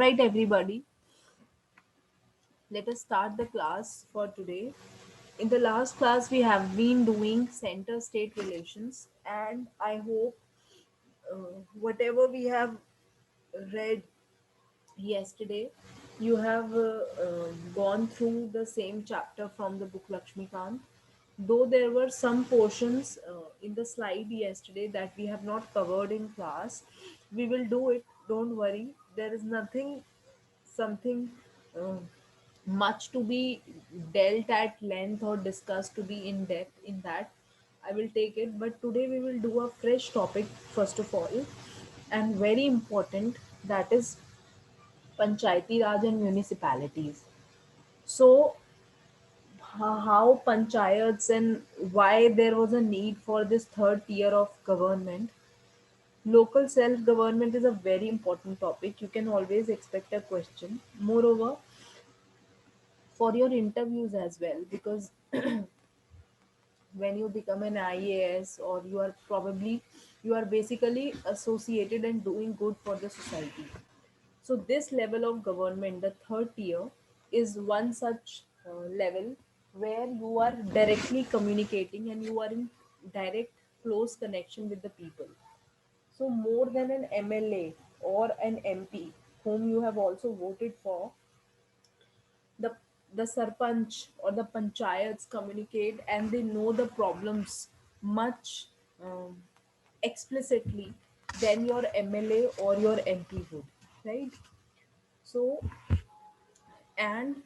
Right, everybody, let us start the class for today. In the last class, we have been doing center state relations, and I hope whatever we have read yesterday, you have gone through the same chapter from the book Lakshmikant. Though there were some portions in the slide yesterday that we have not covered in class, we will do it. Don't worry. There is nothing, something uh, much to be dealt at length or discussed to be in depth in that. I will take it, but today we will do a fresh topic first of all, and very important, that is Panchayati Raj and municipalities. So, how panchayats and why there was a need for this third tier of government. Local self government is a very important topic. You can always expect a question. Moreover, for your interviews as well, because when you become an IAS, or you are basically associated and doing good for the society. So this level of government, the third tier, is one such level where you are directly communicating and you are in direct close connection with the people. So more than an MLA or an MP whom you have also voted for, the the sarpanch or the panchayats communicate and they know the problems much um, explicitly than your MLA or your MP would, right? So, and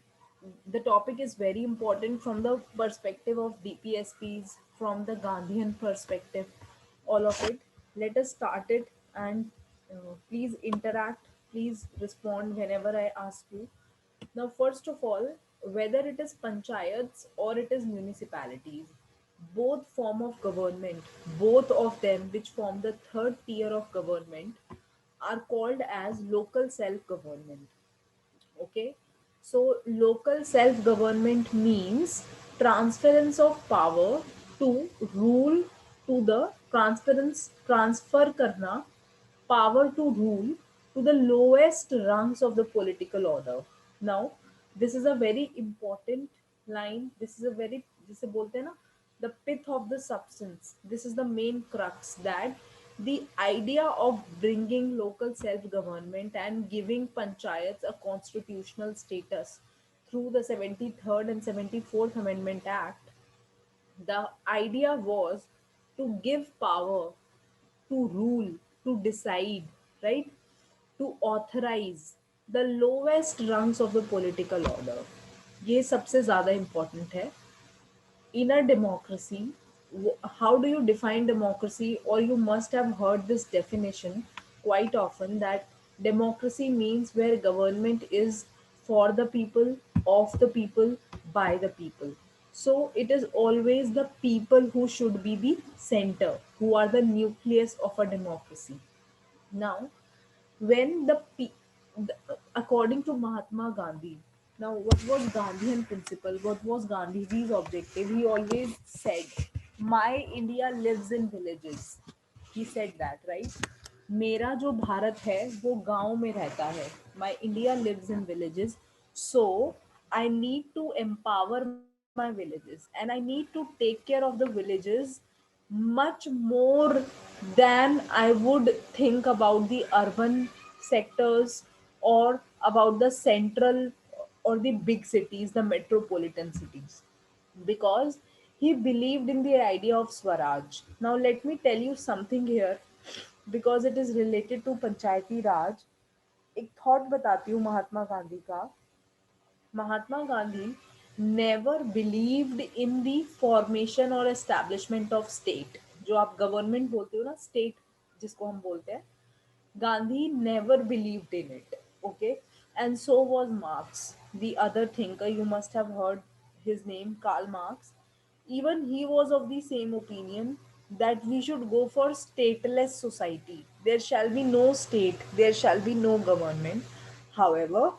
the topic is very important from the perspective of DPSPs, from the Gandhian perspective, all of it. Let us start it, and please interact, please respond whenever I ask you. Now, first of all, whether it is panchayats or it is municipalities, both form of government, both of them which form the third tier of government, are called as local self-government. Okay, so local self government means transference of power to rule, to the transfer karna power to rule to the lowest rungs of the political order. Now, this is a very important line. This is a very, जिसे बोलते हैं ना, the pith of the substance. This is the main crux, that the idea of bringing local self government and giving panchayats a constitutional status through the 73rd and 74th Amendment Act, the idea was to give power, to rule, to decide, right? To authorize the lowest rungs of the political order. ये सबसे ज़्यादा important है. In a democracy, how do you define democracy? Or you must have heard this definition quite often, that democracy means where government is for the people, of the people, by the people. So it is always the people who should be the center, who are the nucleus of a democracy. Now, when according to Mahatma Gandhi, now what was Gandhian principle? What was Gandhiji's objective? He always said, "My India lives in villages." He said that, right? मेरा जो भारत है वो गांव में रहता है. My India lives in villages, so I need to empower my villages and I need to take care of the villages much more than I would think about the urban sectors, or about the central or the big cities, the metropolitan cities, because he believed in the idea of Swaraj. Now, let me tell you something here, because it is related to Panchayati Raj. एक thought बताती हूँ महात्मा गांधी का. Mahatma Gandhi never believed in the formation or establishment of state. जो आप government बोलते हो ना, state जिसको हम बोलते हैं, Gandhi never believed in it. Okay, and so was Marx, the other thinker. You must have heard his name, Karl Marx. Even he was of the same opinion that we should go for stateless society. There shall be no state, there shall be no government. However,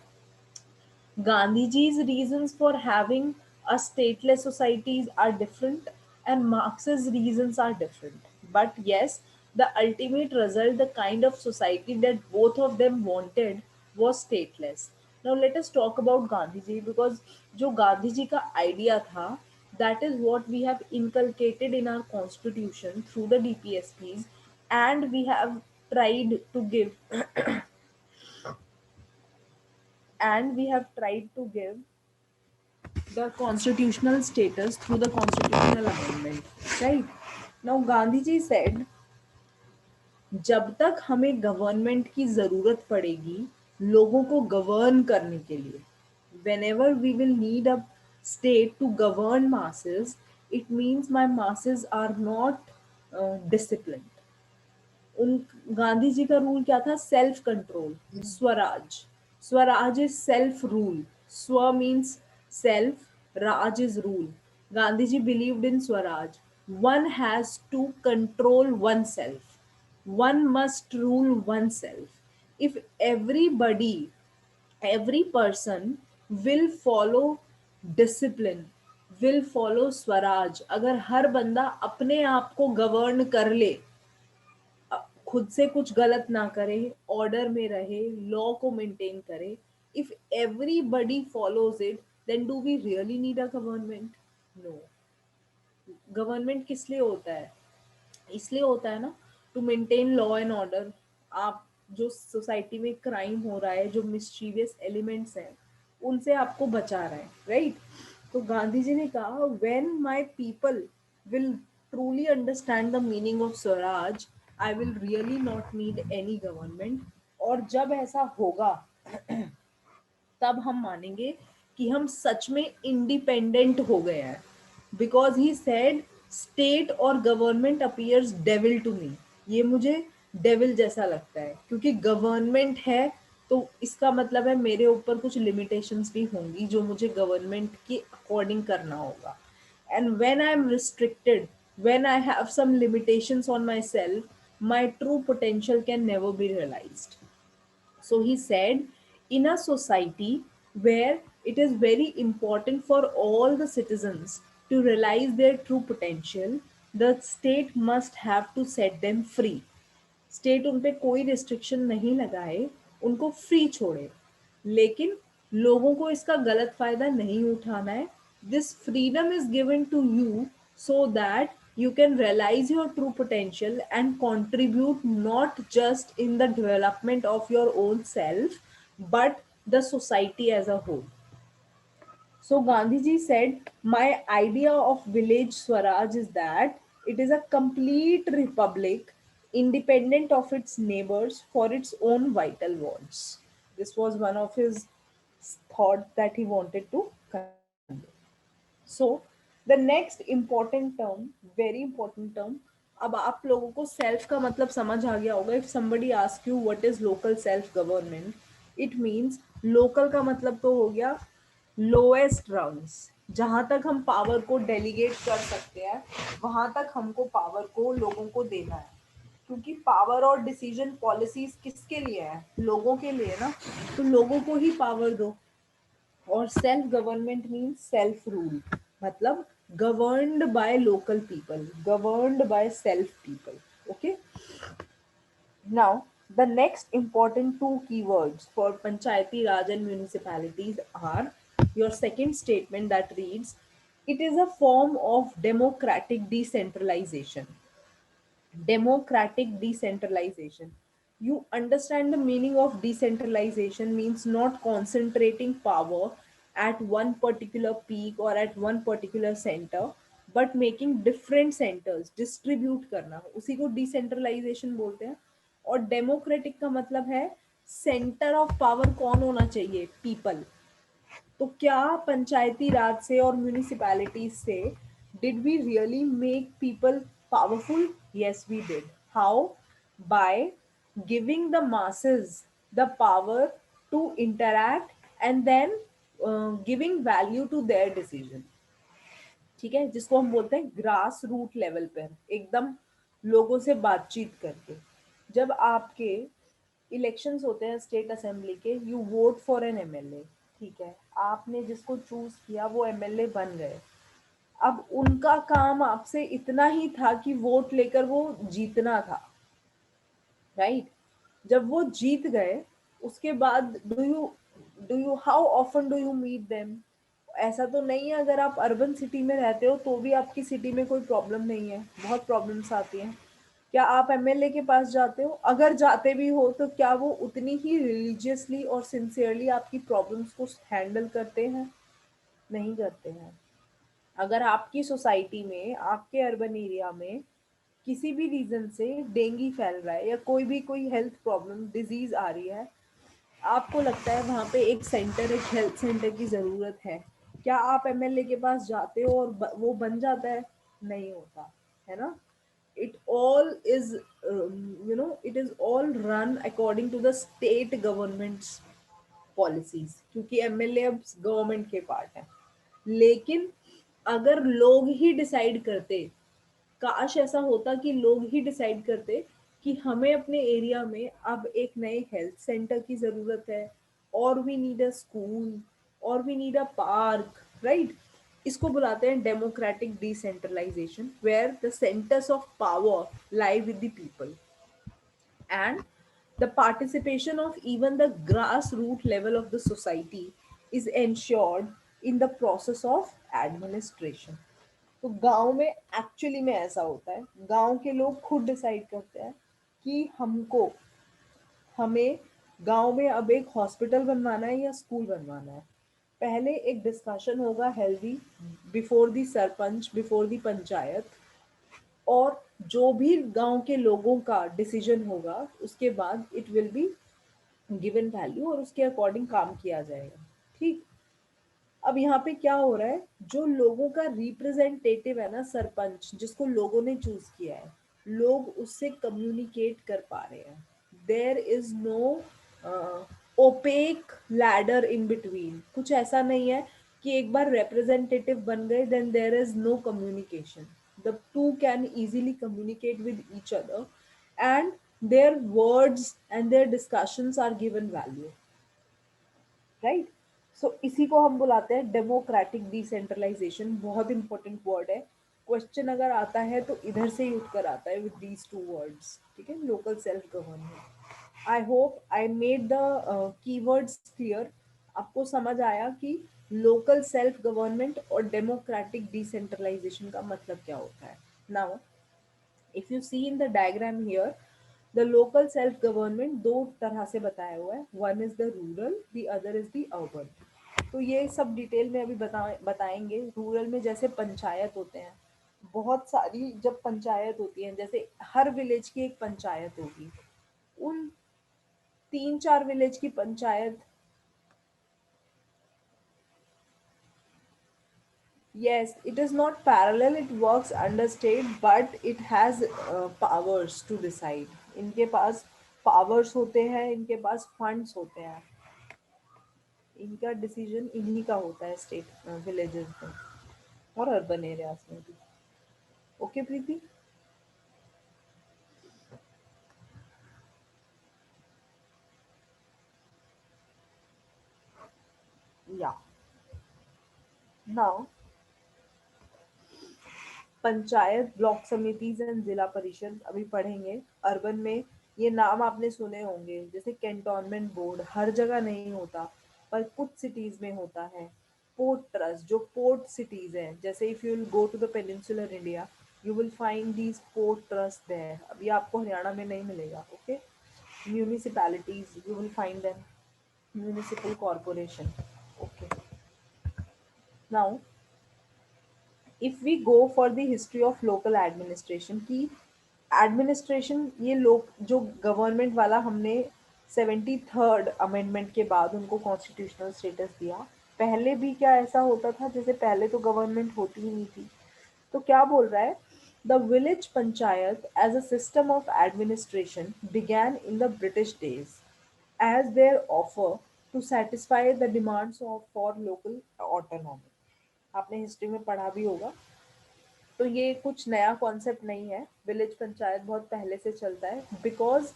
Gandhiji's reasons for having a stateless societies are different, and Marx's reasons are different. But yes, the ultimate result, the kind of society that both of them wanted, was stateless. Now let us talk about Gandhi ji, because जो गांधी जी का idea था, that is what we have inculcated in our constitution through the DPSPs, and we have tried to give and we have tried to give the constitutional status through the constitutional amendment, right? Now Gandhi ji said, जब तक हमें government की जरूरत पड़ेगी लोगों को govern करने के लिए, whenever we will need a state to govern masses, it means my masses are not disciplined. उन गांधी जी का रूल क्या था? Self control, Swaraj. Swaraj is self rule. स्व मीन्स सेल्फ, राज is rule. Gandhi ji believed in Swaraj. One has to control oneself. One must rule oneself. If everybody, every person will follow discipline, will follow Swaraj, अगर हर बंदा अपने आप को govern कर ले, खुद से कुछ गलत ना करे, ऑर्डर में रहे, लॉ को मेंटेन करे, if everybody follows it, then do we really need a government? No. Government किस लिए होता है? इसलिए होता है ना, to maintain law and order. आप जो सोसाइटी में क्राइम हो रहा है, जो मिस्चीवियस एलिमेंट्स हैं, उनसे आपको बचा रहा है, राइट? तो गांधी जी ने कहा, when my people will truly understand the meaning of Swaraj, I will really not need any government. और जब ऐसा होगा तब हम मानेंगे कि हम सच में इंडिपेंडेंट हो गए हैं. बिकॉज ही सेड, स्टेट और government appears devil to me. ये मुझे डेविल जैसा लगता है, क्योंकि गवर्नमेंट है तो इसका मतलब है मेरे ऊपर कुछ लिमिटेशंस भी होंगी जो मुझे गवर्नमेंट के अकॉर्डिंग करना होगा. And when I am restricted, when I have some limitations on myself, my true potential can never be realised. So he said, in a society where it is very important for all the citizens to realize their true potential, the state must have to set them free. State उन पे कोई restriction नहीं लगाए, उनको free छोड़े, लेकिन लोगों को इसका गलत फायदा नहीं उठाना है. This freedom is given to you so that you can realize your true potential and contribute not just in the development of your own self but the society as a whole. So Gandhiji said, my idea of village Swaraj is that it is a complete republic, independent of its neighbors for its own vital wants. This was one of his thought that he wanted to convey. So the next important term, very important term, अब आप लोगों को self का मतलब समझ आ गया होगा. If somebody ask you what is local self government, it means local का मतलब तो हो गया लोएस्ट रंग्स, जहां तक हम पावर को डेलीगेट कर सकते हैं वहां तक हमको पावर को लोगों को देना है. क्योंकि पावर और डिसीजन पॉलिसीज किसके लिए है? लोगों के लिए ना. तो लोगों को ही पावर दो. और self government means self rule, मतलब governed by local people, governed by self people. Okay. Now, the next important two keywords for Panchayati Raj and municipalities are your second statement that reads, it is a form of democratic decentralization. Democratic decentralization. You understand the meaning of decentralization means not concentrating power at one particular peak or at one particular center, but making different centers, distribute करना, उसी को decentralization बोलते हैं. और democratic का मतलब है centre of power कौन होना चाहिए? पीपल. तो क्या पंचायती राज से और म्यूनिसिपैलिटीज से did we really make people powerful? Yes we did. How? By giving the masses the power to interact and then giving value to their decision. ठीक है, जिसको हम बोलते हैं ग्रास रूट लेवल पर, एकदम लोगों से बातचीत करके. जब आपके इलेक्शंस होते हैं स्टेट असेंबली के, you won't for an MLA. ठीक है, आपने जिसको चूज किया वो एमएलए बन गए. अब उनका काम आपसे इतना ही था कि वोट लेकर वो जीतना था, राइट? जब वो जीत गए उसके बाद do you how often do you meet them? ऐसा तो नहीं है अगर आप अर्बन सिटी में रहते हो तो भी आपकी सिटी में कोई प्रॉब्लम नहीं है, बहुत प्रॉब्लम्स आती हैं। क्या आप एमएलए के पास जाते हो? अगर जाते भी हो तो क्या वो उतनी ही रिलीजियसली और सिंसियरली आपकी प्रॉब्लम्स को हैंडल करते हैं? नहीं करते हैं। अगर आपकी सोसाइटी में, आपके अर्बन एरिया में किसी भी रीजन से डेंगू फैल रहा है या कोई हेल्थ प्रॉब्लम डिजीज आ रही है, आपको लगता है वहाँ पे एक सेंटर, एक हेल्थ सेंटर की ज़रूरत है, क्या आप एमएलए के पास जाते हो और वो बन जाता है? नहीं होता, है ना? It all is it is all run according to the state governments policies, क्योंकि एमएलए अब गवर्नमेंट के पार्ट है। लेकिन अगर लोग ही डिसाइड करते, काश ऐसा होता कि लोग ही डिसाइड करते कि हमें अपने एरिया में अब एक नए हेल्थ सेंटर की ज़रूरत है, और वी नीड अ स्कूल, और we need a park, right? इसको बुलाते हैं democratic decentralisation, where the centres of power lie with the people, and the participation of even the grassroots level of the society is ensured in the process of administration. तो गांव में actually में ऐसा होता है, गांव के लोग खुद डिसाइड करते हैं कि हमें गांव में अब एक हॉस्पिटल बनवाना है या स्कूल बनवाना है। पहले एक डिस्कशन होगा healthy, before the sarpanch, before the panchayat, और जो भी गांव के लोगों का डिसीजन होगा उसके बाद it will be given value और उसके अकॉर्डिंग काम किया जाएगा। ठीक। अब यहाँ पे क्या हो रहा है, जो लोगों का रिप्रेजेंटेटिव है ना, सरपंच, जिसको लोगों ने चूज किया है, लोग उससे कम्युनिकेट कर पा रहे हैं। There is no opaque ladder in between. कुछ ऐसा नहीं है कि एक बार रिप्रेजेंटेटिव बन गए then there is no communication. The two can easily communicate with each other, and their words and their discussions are given value, right? So इसी को हम बुलाते हैं डेमोक्रेटिक डिसेंट्रलाइजेशन। बहुत इंपॉर्टेंट वर्ड है, क्वेश्चन अगर आता है तो इधर से ही उत्तर आता है, विद दीज टू वर्ड्स। ठीक है, local self government. I hope I made the keywords clear. आपको समझ आया कि लोकल सेल्फ गवर्नमेंट और डेमोक्रेटिक डिसेंट्रलाइजेशन का मतलब क्या होता है। Now if you see in the diagram here, the local self government दो तरह से बताया हुआ है, one is the rural, the other is the urban. तो ये सब डिटेल में अभी बताएंगे। रूरल में जैसे पंचायत होते हैं, बहुत सारी जब पंचायत होती है, जैसे हर विलेज की एक पंचायत होगी, उन 3-4 विलेज की panchayat. Yes, it is not parallel, it works under state, but it has powers to decide. इनके पास powers होते हैं, इनके पास funds होते हैं, इनका डिसीजन इन्हीं का होता है स्टेट विलेजेस में और अर्बन एरियाज में भी। ओके प्रीति? या now panchayat, block समितिज and Zila परिषद अभी पढ़ेंगे। अर्बन में ये नाम आपने सुने होंगे, जैसे कैंटोनमेंट बोर्ड हर जगह नहीं होता, पर कुछ सिटीज में होता है। पोर्ट ट्रस्ट, जो पोर्ट सिटीज हैं, जैसे if you will go to the peninsular India, you will find these port trust there. अभी आपको हरियाणा में नहीं मिलेगा। Okay, municipalities you will find them, municipal corporation. Okay, now if we go for the history of local administration की, administration ये लोग जो government वाला हमने 73rd अमेंडमेंट के बाद उनको कॉन्स्टिट्यूशनल स्टेटस दिया। पहले भी क्या ऐसा होता था? जैसे पहले तो गवर्नमेंट होती ही नहीं थी। तो क्या बोल रहा है, the village panchayat as a system of administration began in the British days as their offer to satisfy the demands of for local autonomy। आपने हिस्ट्री में पढ़ा भी होगा, तो ये कुछ नया कॉन्सेप्ट नहीं है। विलेज पंचायत बहुत पहले से चलता है, because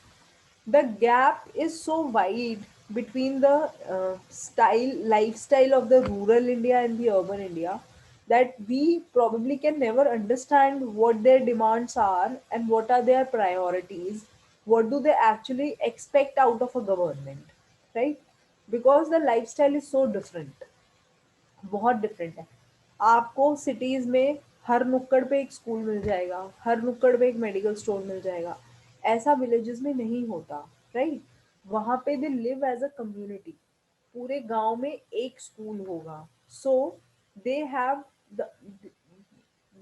the gap is so wide between the style lifestyle of the rural India and the urban India, that we probably can never understand what their demands are and what are their priorities, what do they actually expect out of a government, right, because the life style is so different, बहुत different है। आपको cities में हर नुक्कड़ पे एक school मिल जाएगा, हर नुक्कड़ पे एक मेडिकल स्टोर मिल जाएगा, ऐसा विलेजेस में नहीं होता। राइट, वहां पे they live as a community, पूरे गांव में एक स्कूल होगा। So they have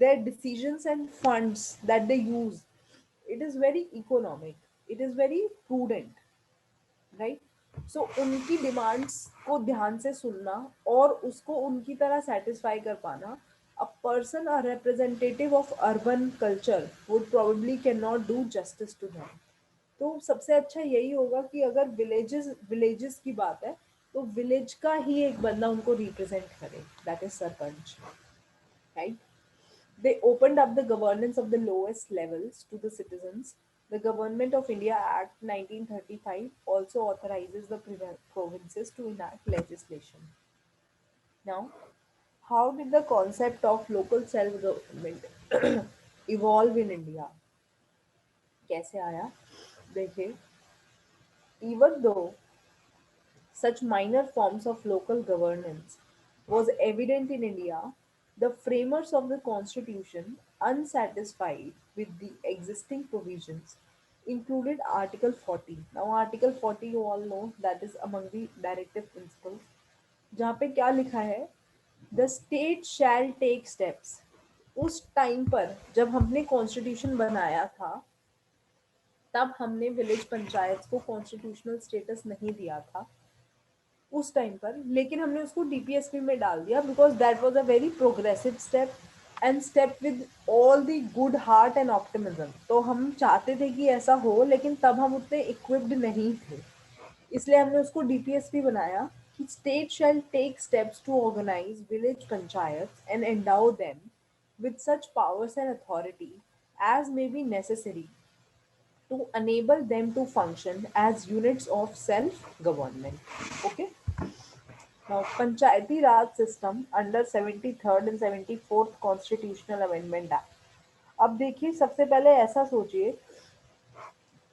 their decisions and funds that they use, it is very economic, it is very prudent, right. So उनकी डिमांड्स को ध्यान से सुनना और उसको उनकी तरह सेटिस्फाई कर पाना, a person a representative of urban culture would probably can not do justice to them. तो सबसे अच्छा यही होगा कि अगर विलेजेस विलेजेस की बात है तो विलेज का ही एक बंदा उनको रिप्रेजेंट करे, that is sarpanch, right. They opened up the governance of the lowest levels to the citizens. The Government of India Act 1935 also authorizes the provinces to enact legislation. Now, how did the concept of local self government evolve in India? कैसे आया? देखिए, even though such minor forms of local governance was evident in India, the framers of the constitution, unsatisfied with the existing provisions, included Article 40. Now, Article 40, you all know, that is among the directive principles, जहाँ पे क्या लिखा है, the state shall take steps. उस time पर जब हमने constitution बनाया था, तब हमने विलेज पंचायत को कॉन्स्टिट्यूशनल स्टेटस नहीं दिया था उस टाइम पर, लेकिन हमने उसको डीपीएसपी में डाल दिया because that was a very progressive step and step with all the good heart and optimism. तो हम चाहते थे कि ऐसा हो, लेकिन तब हम उतने इक्विप्ड नहीं थे, इसलिए हमने उसको डीपीएसपी बनाया कि state shall take steps to organise village panchayat and endow them with such powers and authority as may be necessary to enable them to function as units of self government. Okay. Now, Panchayati Raj system under 73rd and 74th Constitutional Amendment Act. अब देखिए, सबसे पहले ऐसा सोचिए,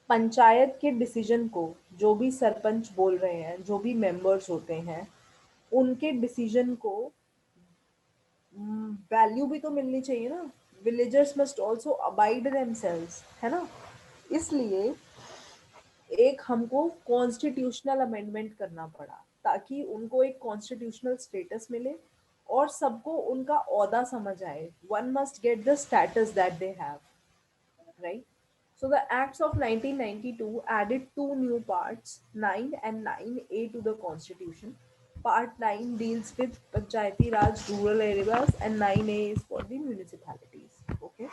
पंचायत के decision को, जो भी सरपंच बोल रहे हैं, जो भी मेंबर्स होते हैं, उनके डिसीजन को वैल्यू भी तो मिलनी चाहिए ना। Villagers must also abide themselves, है ना। इसलिए एक हमको कॉन्स्टिट्यूशनल अमेंडमेंट करना पड़ा ताकि उनको एक कॉन्स्टिट्यूशनल स्टेटस मिले और सबको उनका ओहदा समझ आए। One must get the status that they have, right? So the Acts of 1992 added two new parts, 9 and 9A to the Constitution. Part 9 deals with Panchayati Raj rural areas and 9A is for the municipalities. Okay.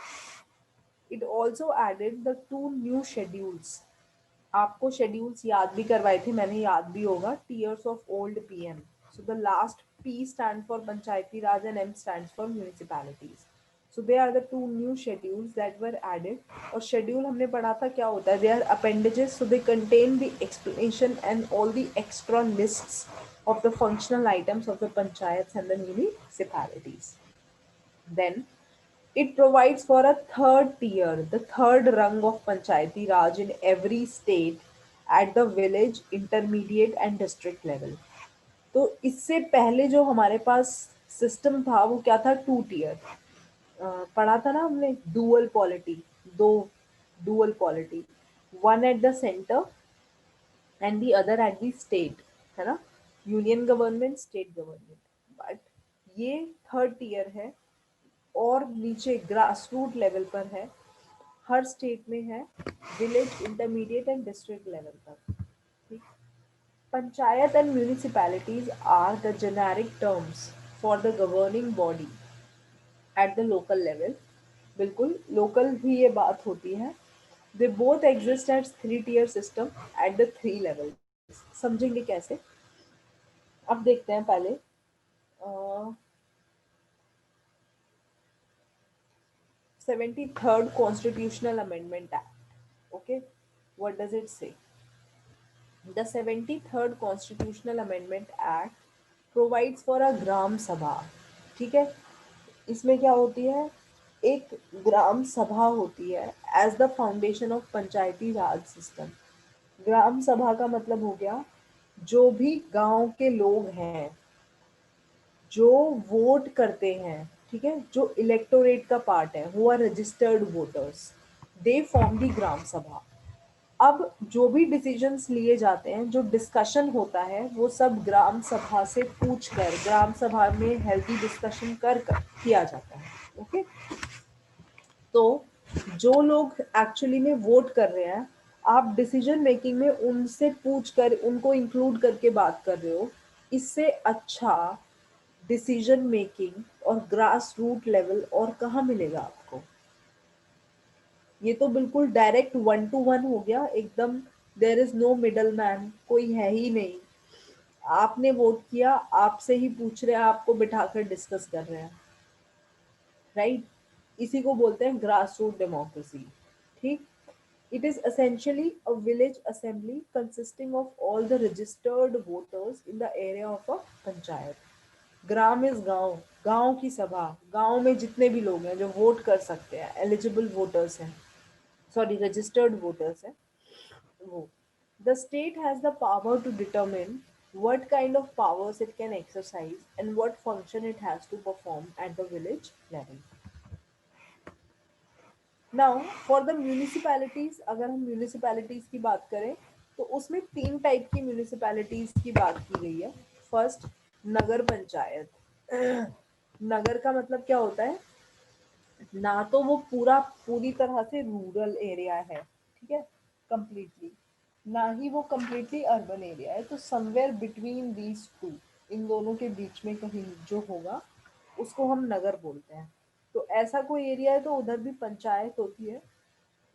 It also added the two new schedules. आपको schedules याद भी करवाए थे मैंने, याद भी होगा, tiers of old PM. So the last P stand for Panchayati Raj and M stands for municipalities. So they are the two new schedules that were added. और शेड्यूल हमने पढ़ा था क्या होता है, they are appendages, so they contain the explanation and all the extra lists of the functional items of the panchayats and the municipalities. Then it provides for a third tier, the third rung of Panchayati Raj in every state at the village, intermediate and district level. तो इससे पहले जो हमारे पास system था वो क्या था, two tier. पढ़ा था ना हमने, डुअल पॉलिटी, दो dual polity, one at the centre and the other at the state, है ना, union government, state government. But ये थर्ड टीयर है और नीचे ग्रास रूट लेवल पर है, हर स्टेट में है, village, intermediate and district level पर। ठीक। Panchayat and municipalities are the generic terms for the governing body at the local level. बिल्कुल लोकल ही ये बात होती है। They both exist at three tier system at the three levels. समझेंगे कैसे, अब देखते हैं पहले। 73rd Constitutional Amendment Act. Okay, what does it say? The 73rd Constitutional Amendment Act provides for a ग्राम सभा। ठीक है, इसमें क्या होती है, एक ग्राम सभा होती है as the foundation of Panchayati Raj system. Gram Sabha का मतलब हो गया जो भी गांव के लोग हैं जो वोट करते हैं, ठीक है, जो इलेक्टोरेट का पार्ट है, who are registered voters, they form the Gram Sabha. अब जो भी डिसीजंस लिए जाते हैं, जो डिस्कशन होता है, वो सब ग्राम सभा से पूछकर, ग्राम सभा में हेल्थी डिस्कशन कर किया जाता है। ओके, तो जो लोग एक्चुअली में वोट कर रहे हैं, आप डिसीजन मेकिंग में उनसे पूछ कर उनको इंक्लूड करके बात कर रहे हो। इससे अच्छा डिसीजन मेकिंग और ग्रास रूट लेवल और कहाँ मिलेगा आपको? ये तो बिल्कुल डायरेक्ट वन टू वन हो गया एकदम। There is no middle man, कोई है ही नहीं। आपने वोट किया, आपसे ही पूछ रहे हैं, आपको बिठाकर डिस्कस कर रहे हैं, राइट? इसी को बोलते हैं ग्रास रूट डेमोक्रेसी। ठीक। It is essentially a village assembly consisting of all the registered voters in the area of a panchayat. Gram is गांव, गांव की सभा, गांव में जितने भी लोग हैं जो वोट कर सकते हैं, एलिजिबल वोटर्स हैं, सॉरी रजिस्टर्ड वोटर्स हैं, वो। The state has the power to determine what kind of powers it can exercise and what function it has to perform at the village level. Now for the municipalities, अगर हम municipalities की बात करें तो उसमें तीन टाइप की municipalities की बात की गई है। फर्स्ट, नगर पंचायत। नगर का मतलब क्या होता है? ना तो वो पूरी तरह से रूरल एरिया है, ठीक है, कंप्लीटली, ना ही वो कंप्लीटली अर्बन एरिया है, तो समवेयर बिटवीन दीज टू, इन दोनों के बीच में कहीं जो होगा उसको हम नगर बोलते हैं। तो ऐसा कोई एरिया है तो उधर भी पंचायत होती है,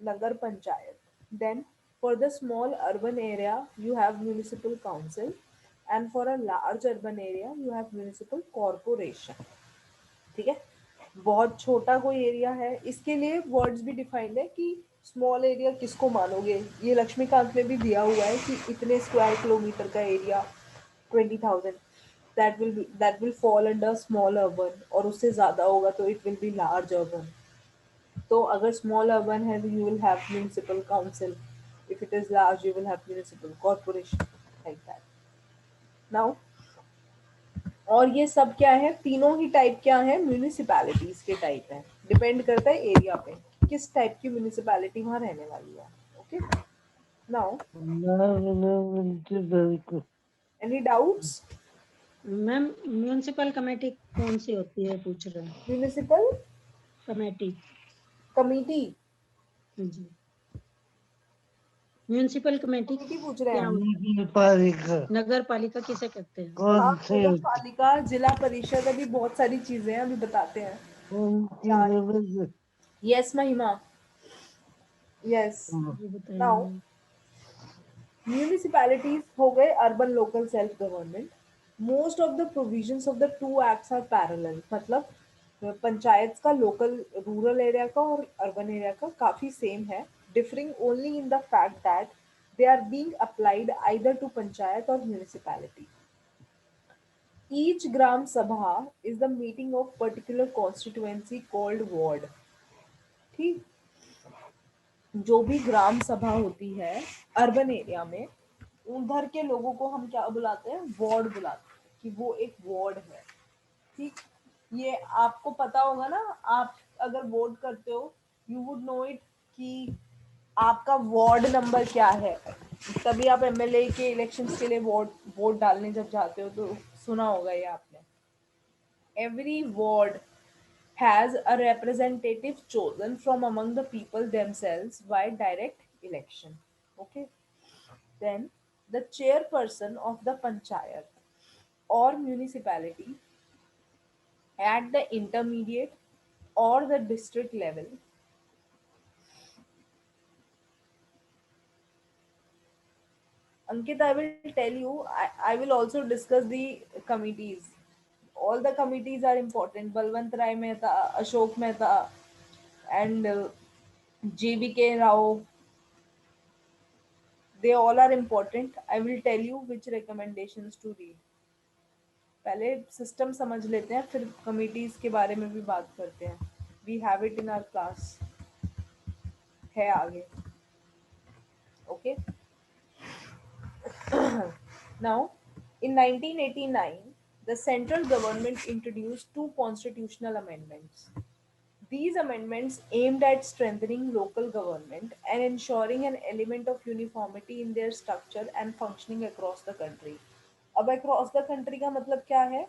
Nagar Panchayat. Then for the small urban area you have municipal council, and for a large urban area you have municipal corporation. ठीक है, बहुत छोटा कोई एरिया है, इसके लिए वर्ड्स भी डिफाइंड है कि स्मॉल एरिया किसको मानोगे। ये लक्ष्मीकांत में भी दिया हुआ है कि इतने स्क्वायर किलोमीटर का area, 20,000, that will fall under small urban, और उससे ज़्यादा होगा तो it will B large urban. तो अगर स्मॉल अर्बन है तो you will have municipal council, if it is large you will have municipal corporation, like that. Now, और ये सब क्या है, तीनों ही टाइप क्या है, म्यूनिसिपैलिटीज के टाइप है। डिपेंड करता है एरिया पे, किस टाइप की म्यूनिसिपैलिटी वहां रहने वाली है। Okay, now any doubts? Ma'am municipal committee कौन सी होती है पूछ रहे हैं। Municipal committee. कमिटी, जी। म्यूनिसिपल कमेटी कमिटी पूछ रहे क्या हैं? होती? नगर पालिका किसे कहते हैं? हाँ, नगर पालिका, जिला परिषद, अभी बहुत सारी चीजें हैं, अभी बताते हैं। यस महिमा, यस। जी बताइए नाउ, मैम। म्यूनिसिपैलिटीज हो गए urban local self government. Most of the provisions of the two acts are parallel, मतलब पंचायत का लोकल रूरल एरिया का और अर्बन एरिया का काफी सेम है, differing only in the fact that they are being applied either to panchayat और municipality. Each Gram Sabha is the meeting of particular constituency called ward। ठीक, जो भी ग्राम सभा होती है अर्बन एरिया में, उधर के लोगों को हम क्या बुलाते हैं, वार्ड बुलाते हैं, कि वो एक वार्ड है। ठीक, ये आपको पता होगा ना, आप अगर वोट करते हो यू वुड नो इट कि आपका वार्ड नंबर क्या है। तभी आप एमएलए के इलेक्शंस के लिए वोट वोट डालने जब जाते हो तो सुना होगा ये आपने। Every ward has a representative chosen from among the people themselves by direct election. Okay. Then the chairperson of the panchayat or municipality at the intermediate or the district level, Ankit, I will tell you, I will also discuss the committees. All the committees are important. Balwant Rai Mehta, Ashok Mehta, and JBK Rao, they all are important. I will tell you which recommendations to read. पहले system समझ लेते हैं, फिर committees के बारे में भी बात करते हैं। We have it in our class, है आगे। Okay, Now, in 1989, the central government introduced two constitutional amendments. These amendments aimed at strengthening local government and ensuring an element of uniformity in their structure and functioning across the country. अब across the country का मतलब क्या है?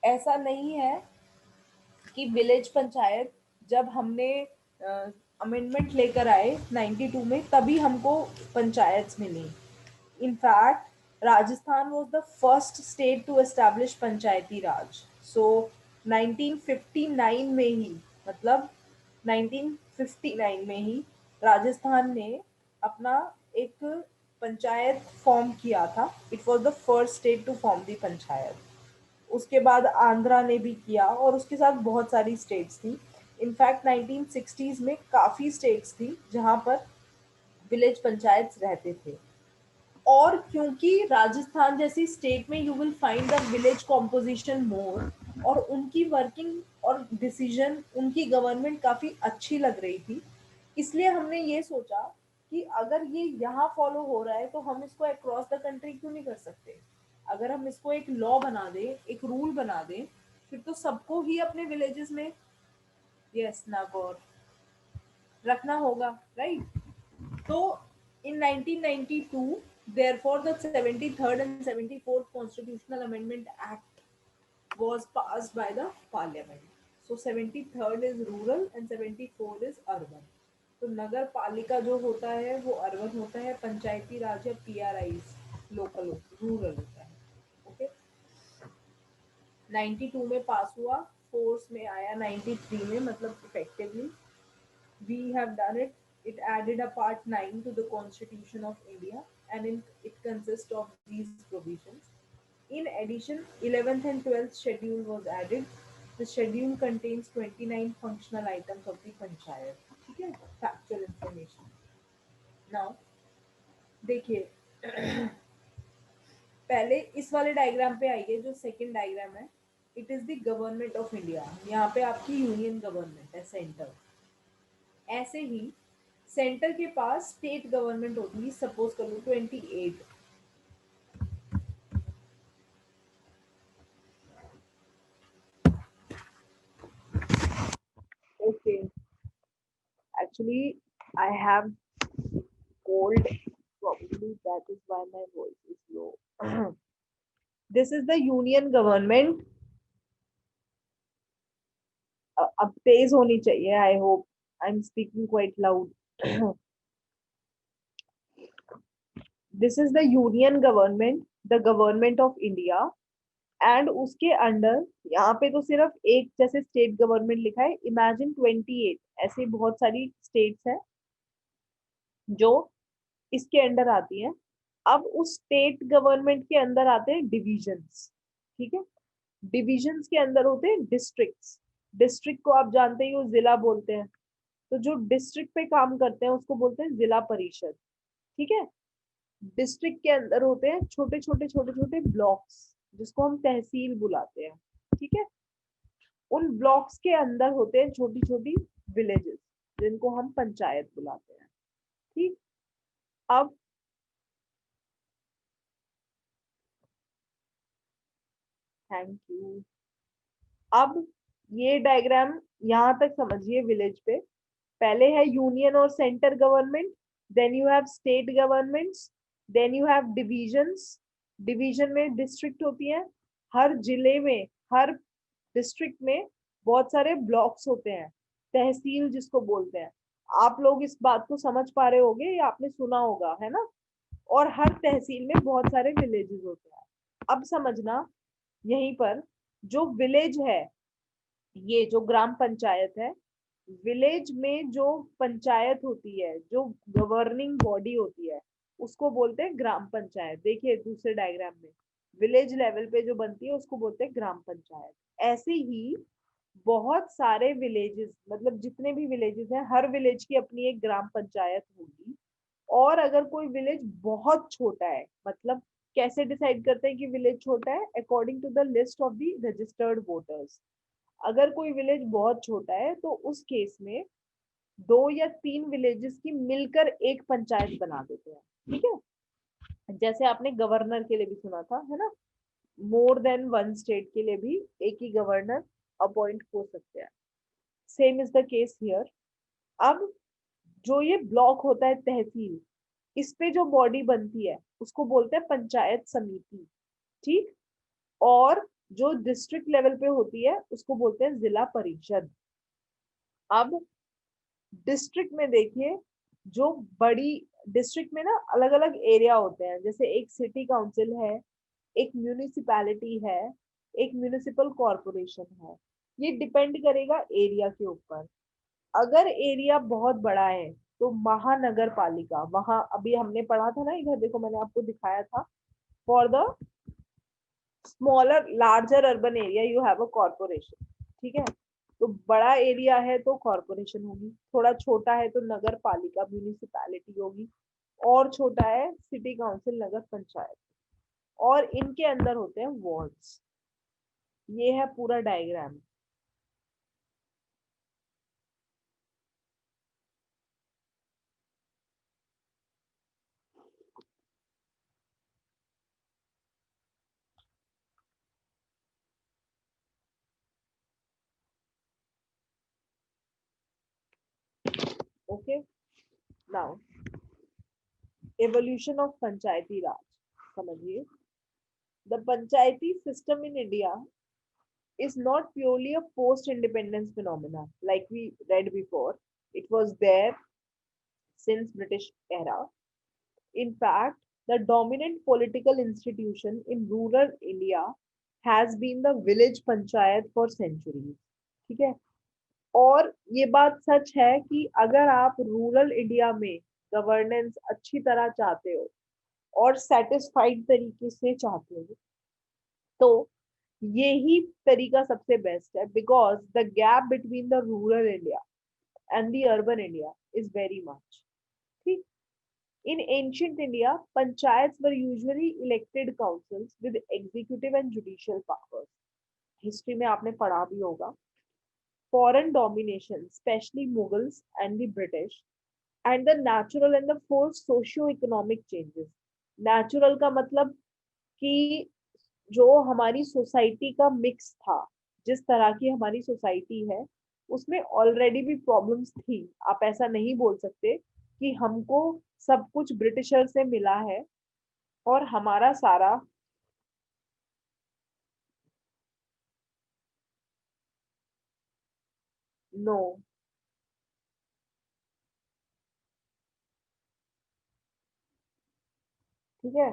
ऐसा नहीं है कि village panchayat जब हमने अमेंडमेंट लेकर आए 92 में तभी हमको पंचायत मिली. In fact, Rajasthan was the first state to establish Panchayati Raj. So 1959 में ही, मतलब 1959 में ही राजस्थान ने अपना एक पंचायत फॉर्म किया था. It was the first state to form the panchayat. उसके बाद आंध्रा ने भी किया और उसके साथ बहुत सारी स्टेट्स थी. इनफैक्ट 1960s में काफ़ी स्टेट्स थी जहाँ पर विलेज पंचायत रहते थे. और क्योंकि राजस्थान जैसी स्टेट में you will find the village composition more, और उनकी वर्किंग और डिसीजन, उनकी गवर्नमेंट काफ़ी अच्छी लग रही थी, इसलिए हमने ये सोचा कि अगर ये यहाँ फॉलो हो रहा है तो हम इसको अक्रॉस द कंट्री क्यों नहीं कर सकते. अगर हम इसको एक लॉ बना दें, एक रूल बना दें, फिर तो सबको ही अपने विलेजेस में यस नागौर रखना होगा, राइट. तो in 1992, therefore, the 73rd and 74th Constitutional Amendment Act was passed by the Parliament. So 73rd is rural and 74th is urban. तो नगर पालिका जो होता है वो अर्बन होता है, पंचायती राज या पीआरआईज लोकल रूरल होता है. ओके. 92 में पास हुआ, फोर्स में आया 93 में, मतलब effectively we have done it. It added a part 9 to the Constitution of India, and it consists of these provisions. In addition, 11th and 12th schedule was added. The schedule contains 29 functional items of the panchayat. ठीक है, factual information. Now, देखिए, पहले इस वाले diagram पे आइए, जो second diagram है. It is the government of India. यहाँ पे आपकी यूनियन गवर्नमेंट है, सेंटर. ऐसे ही सेंटर के पास स्टेट गवर्नमेंट होती है. सपोज कर लो 28. Okay, actually I have cold, probably that is why my voice is low. This is the union government. अब तेज होनी चाहिए. आई hope I am speaking quite loud. This is the union government, the government of India. And उसके under यहाँ पे तो सिर्फ एक जैसे स्टेट गवर्नमेंट लिखा है. इमेजिन 28 ऐसे बहुत सारी स्टेट्स हैं जो इसके अंडर आती हैं. अब उस स्टेट गवर्नमेंट के अंदर आते हैं डिविजन्स. ठीक है, डिविजन्स के अंदर होते हैं डिस्ट्रिक्ट्स. डिस्ट्रिक्ट को आप जानते ही हो, जिला बोलते हैं. तो जो डिस्ट्रिक्ट पे काम करते हैं उसको बोलते हैं जिला परिषद. ठीक है. डिस्ट्रिक्ट के अंदर होते हैं छोटे छोटे छोटे छोटे ब्लॉक्स, जिसको हम तहसील बुलाते हैं. ठीक है. उन ब्लॉक्स के अंदर होते हैं छोटी छोटी विलेजेस, जिनको हम पंचायत बुलाते हैं. ठीक. अब थैंक यू. अब ये डायग्राम यहाँ तक समझिए. विलेज पे पहले है यूनियन और centre government, then you have state governments, then you have divisions. Division में डिस्ट्रिक्ट होती है. हर जिले में, हर डिस्ट्रिक्ट में बहुत सारे ब्लॉक्स होते हैं, तहसील जिसको बोलते हैं. आप लोग इस बात को समझ पा रहे होंगे या आपने सुना होगा, है ना. और हर तहसील में बहुत सारे विलेजेस होते हैं. अब समझना, यहीं पर जो विलेज है, ये जो ग्राम पंचायत है, विलेज में जो पंचायत होती है, जो गवर्निंग बॉडी होती है, उसको बोलते हैं ग्राम पंचायत. देखिए दूसरे डायग्राम में, विलेज लेवल पे जो बनती है उसको बोलते हैं ग्राम पंचायत. ऐसे ही बहुत सारे विलेजेस, मतलब जितने भी विलेजेस हैं, हर विलेज की अपनी एक ग्राम पंचायत होगी. और अगर कोई विलेज बहुत छोटा है, मतलब कैसे डिसाइड करते हैं कि विलेज छोटा है? According to the list of the registered voters. अगर कोई विलेज बहुत छोटा है तो उस केस में 2 या 3 विलेजेस की मिलकर एक पंचायत बना देते हैं. ठीक है. जैसे आपने गवर्नर के लिए भी सुना था, है ना, मोर देन वन स्टेट के लिए भी एक ही गवर्नर अपॉइंट हो सकते हैं। Same is the case here. अब जो ये ब्लॉक होता है तहसील, इस पे जो बॉडी बनती है उसको बोलते हैं पंचायत समिति, ठीक। और जो डिस्ट्रिक्ट लेवल पे होती है उसको बोलते हैं जिला परिषद। अब डिस्ट्रिक्ट में देखिए, जो बड़ी डिस्ट्रिक्ट में ना अलग अलग एरिया होते हैं, जैसे एक सिटी काउंसिल है, एक म्यूनिसिपैलिटी है, एक म्यूनिसिपल कॉरपोरेशन है। ये डिपेंड करेगा एरिया के ऊपर। अगर एरिया बहुत बड़ा है तो महानगर पालिका, वहां अभी हमने पढ़ा था ना, इधर देखो मैंने आपको दिखाया था, for the smaller larger urban area you have a corporation, ठीक है। तो बड़ा एरिया है तो कॉरपोरेशन होगी, थोड़ा छोटा है तो नगर पालिका म्यूनिसिपैलिटी होगी, और छोटा है सिटी काउंसिल नगर पंचायत, और इनके अंदर होते हैं वार्ड्स। ये है पूरा diagram. Okay, now evolution of Panchayati Raj समझिए। The Panchayati system in India is not purely a post-independence phenomena, like we read before. It was there since British era. In fact, the dominant political institution in rural India has been the village panchayat for centuries. ठीक है। और ये बात सच है कि अगर आप rural India में गवर्नेंस अच्छी तरह चाहते हो और सेटिस्फाइड तरीके से चाहते हो, तो यही तरीका सबसे बेस्ट है, because the gap between the rural India and the urban India is very much, ठीक। In ancient India panchayats were usually elected councils with executive and judicial powers. History में आपने पढ़ा भी होगा। Foreign domination specially Mughals and the British and the natural and the force socio economic changes. Natural का मतलब कि जो हमारी सोसाइटी का मिक्स था, जिस तरह की हमारी सोसाइटी है उसमें ऑलरेडी भी प्रॉब्लम्स थी। आप ऐसा नहीं बोल सकते कि हमको सब कुछ ब्रिटिशर से मिला है और हमारा सारा नो, ठीक है।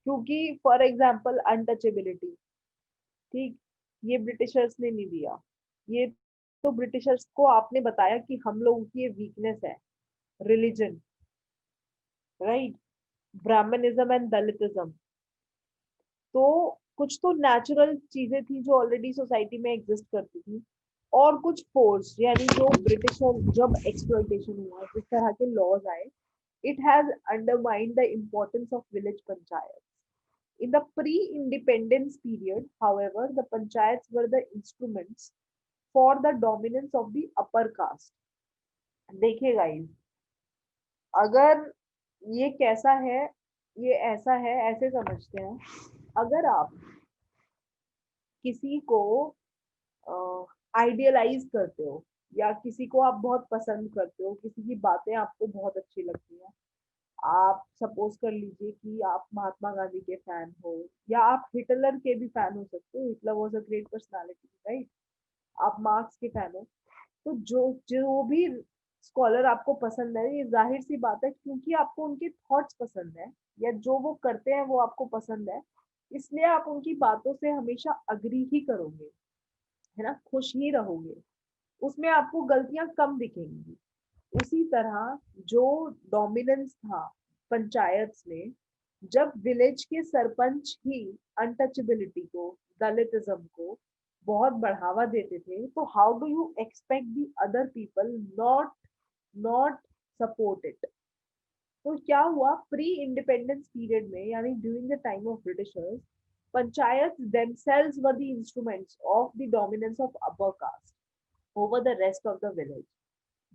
क्योंकि फॉर एग्जाम्पल अनटचेबिलिटी, ठीक, ये ब्रिटिशर्स ने नहीं दिया। ये तो ब्रिटिशर्स को आपने बताया कि हम लोगों की ये वीकनेस है, रिलीजन, राइट, ब्राह्मणिज्म एंड दलितिज्म। तो कुछ तो नेचुरल चीजें थी जो ऑलरेडी सोसाइटी में एग्जिस्ट करती थी, और कुछ फोर्स यानी जो ब्रिटिशर जब एक्सप्लॉइटेशन हुआ, जिस तरह के लॉज आए, it has undermined the importance of village panchayats. In the pre-independence period, however, the panchayats were the instruments for the dominance of the upper caste. देखिए गाइस, अगर ये कैसा है, ये ऐसा है, ऐसे समझते हैं। अगर आप किसी को आइडियलाइज करते हो, या किसी को आप बहुत पसंद करते हो, किसी की बातें आपको बहुत अच्छी लगती हैं, आप सपोज कर लीजिए कि आप महात्मा गांधी के फैन हो, या आप हिटलर के भी फैन हो सकते हो, Hitler was a great personality, right. आप मार्क्स के फैन हो, तो जो जो भी स्कॉलर आपको पसंद है, ये जाहिर सी बात है क्योंकि आपको उनके थॉट्स पसंद है, या जो वो करते हैं वो आपको पसंद है, इसलिए आप उनकी बातों से हमेशा अग्री ही करोगे, है ना, खुश ही रहोगे, उसमें आपको गलतियां कम दिखेंगी। उसी तरह जो डोमिनेंस था पंचायत में, जब विलेज के सरपंच ही अनटचेबिलिटी को, दलितिज्म को बहुत बढ़ावा देते थे, तो how do you expect the other people not not support it. तो क्या हुआ, प्री इंडिपेंडेंस पीरियड में, यानी during the time of Britishers, panchayat themselves were the instruments of the dominance of upper caste over the rest of the village,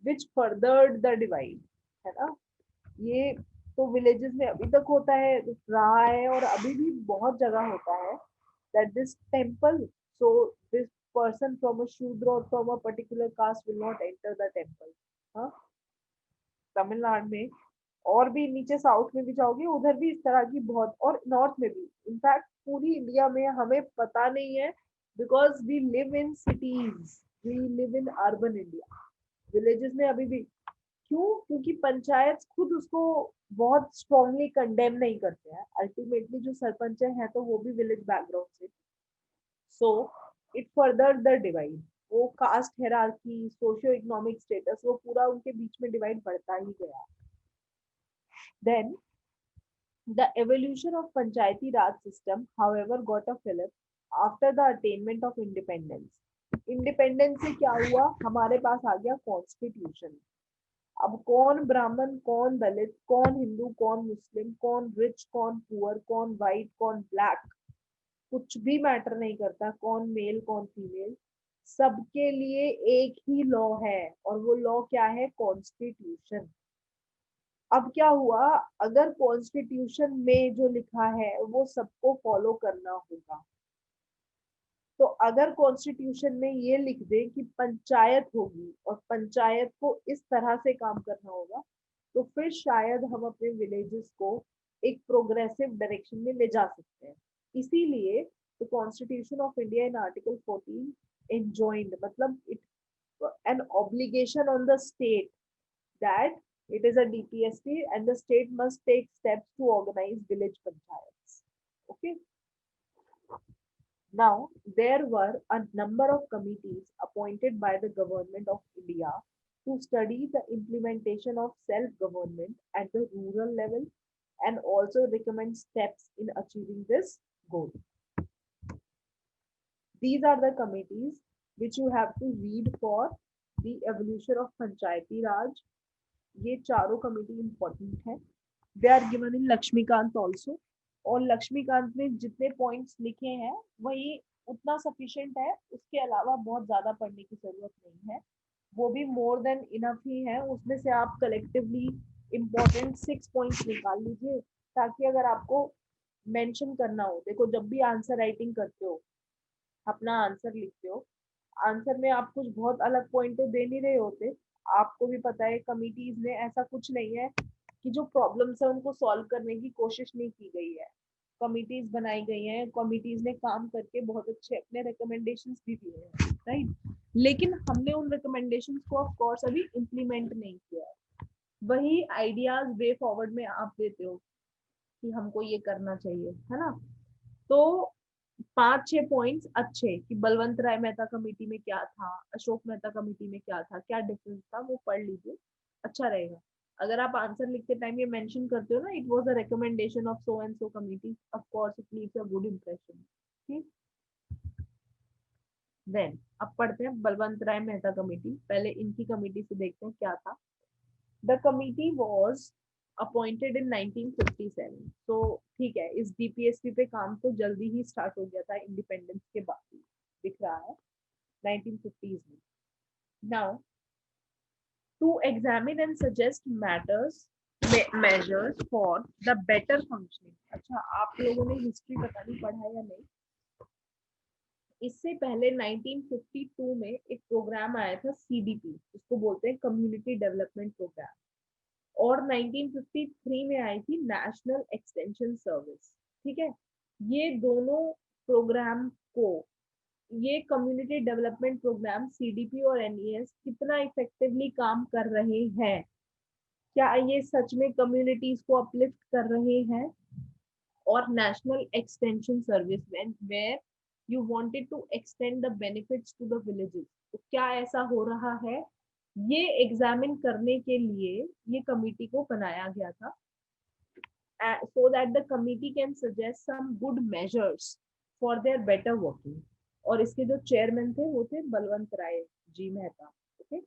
which furthered the divide, है ना। ये तो villages में अभी तक होता है, रहा है, और अभी भी बहुत जगह होता है that this temple, so this person from a Shudra or from a particular caste will not enter the temple. हाँ, तमिलनाडु में और भी नीचे साउथ में भी जाओगे उधर भी इस तरह की बहुत, और नॉर्थ में भी, इनफैक्ट पूरी इंडिया में हमें पता नहीं है, because we live in cities, we live in urban India. Villages में अभी भी, क्यों? क्योंकि पंचायत खुद उसको बहुत स्ट्रांगली कंडेम नहीं करते हैं। अल्टीमेटली जो सरपंच है तो वो भी विलेज बैकग्राउंड से, so it further the divide, वो caste hierarchy, socio economic status, वो पूरा उनके बीच में डिवाइड बढ़ता ही गया। Then the evolution of Panchayati Raj system, however, got a fillip after the attainment of independence. Independence से क्या हुआ? हमारे पास आ गया कॉन्स्टिट्यूशन। अब कौन ब्राह्मण, कौन दलित, कौन हिंदू, कौन मुस्लिम, कौन रिच, कौन पुअर, कौन वाइट, कौन ब्लैक, कुछ भी मैटर नहीं करता, कौन मेल कौन फीमेल, सबके लिए एक ही लॉ है, और वो लॉ क्या है? कॉन्स्टिट्यूशन। अब क्या हुआ? अगर कॉन्स्टिट्यूशन में जो लिखा है वो सबको फॉलो करना होगा, तो अगर कॉन्स्टिट्यूशन में ये लिख दे कि पंचायत होगी और पंचायत को इस तरह से काम करना होगा, तो फिर शायद हम अपने विलेजेस को एक प्रोग्रेसिव डायरेक्शन में ले जा सकते हैं। इसीलिए the constitution of India in article 14 enjoined, मतलब it an obligation on the state that it is a DPSP and the state must take steps to organize village panchayats. Okay. Now, there were a number of committees appointed by the government of India to study the implementation of self-government at the rural level and also recommend steps in achieving this goal. These are the committees which you have to read for the evolution of Panchayati Raj. ये चारों committee important है। They are given in Laxmikanth also, और लक्ष्मीकांत में जितने points लिखे हैं वही उतना सफिशिएंट है, उसके अलावा बहुत ज्यादा पढ़ने की जरूरत नहीं है, वो भी मोर देन इनफ ही है। उसमें से आप कलेक्टिवली इम्पोर्टेंट 6 पॉइंट्स निकाल लीजिए, ताकि अगर आपको मेंशन करना हो, देखो जब भी आंसर राइटिंग करते हो, अपना आंसर लिखते हो, आंसर में आप कुछ बहुत अलग पॉइंट तो दे नहीं रहे होते। आपको भी पता है कमिटीज में ऐसा कुछ नहीं है कि जो प्रॉब्लम्स है उनको सॉल्व करने की कोशिश नहीं की गई है। कमिटीज बनाई गई हैं, कमिटीज ने काम करके बहुत अच्छे अपने रिकमेंडेशंस भी दिए हैं, राइट, लेकिन हमने उन रिकमेंडेशंस को ऑफ कोर्स अभी इम्प्लीमेंट नहीं किया है। वही आइडियाज वे फॉरवर्ड में आप देते हो कि हमको ये करना चाहिए, है ना। तो 5-6 पॉइंट्स अच्छे कि बलवंत राय मेहता कमेटी में क्या था, अशोक मेहता कमेटी में क्या था, क्या डिफरेंस था, वो पढ़ लीजिए, अच्छा रहेगा। अगर आप आंसर लिखते टाइम ये मेंशन करते हो ना, it was a recommendation of so and so committee, of course it leaves a good impression. ठीक, देन अब पढ़ते हैं बलवंत राय मेहता कमेटी। पहले इनकी कमेटी से देखते हैं क्या था। The committee was appointed in 1957। तो ठीक है, इस डीपीएसपी पे काम तो जल्दी ही स्टार्ट हो गया था इंडिपेंडेंस के बाद ही, दिख रहा है 1950s में। Now to examine and suggest matters measures for the better functioning। अच्छा, आप लोगों ने हिस्ट्री पता नहीं पढ़ा या नहीं, इससे पहले 1952 में एक प्रोग्राम आया था सीडीपी, जिसको बोलते हैं कम्युनिटी डेवलपमेंट प्रोग्राम, और 1953 में आई थी नेशनल एक्सटेंशन सर्विस। ठीक है, ये दोनों प्रोग्राम को, ये कम्युनिटी डेवलपमेंट प्रोग्राम सीडीपी और एनईएस कितना इफेक्टिवली काम कर रहे हैं, क्या ये सच में कम्युनिटीज को अपलिफ्ट कर रहे हैं, और नेशनल एक्सटेंशन सर्विस में where you wanted to extend the benefits to the villages, तो क्या ऐसा हो रहा है, ये एग्जामिन करने के लिए ये कमिटी को बनाया गया था, so that the committee can suggest some good measures for their better working। और इसके जो चेयरमैन थे वो थे बलवंत राय जी मेहता। ओके,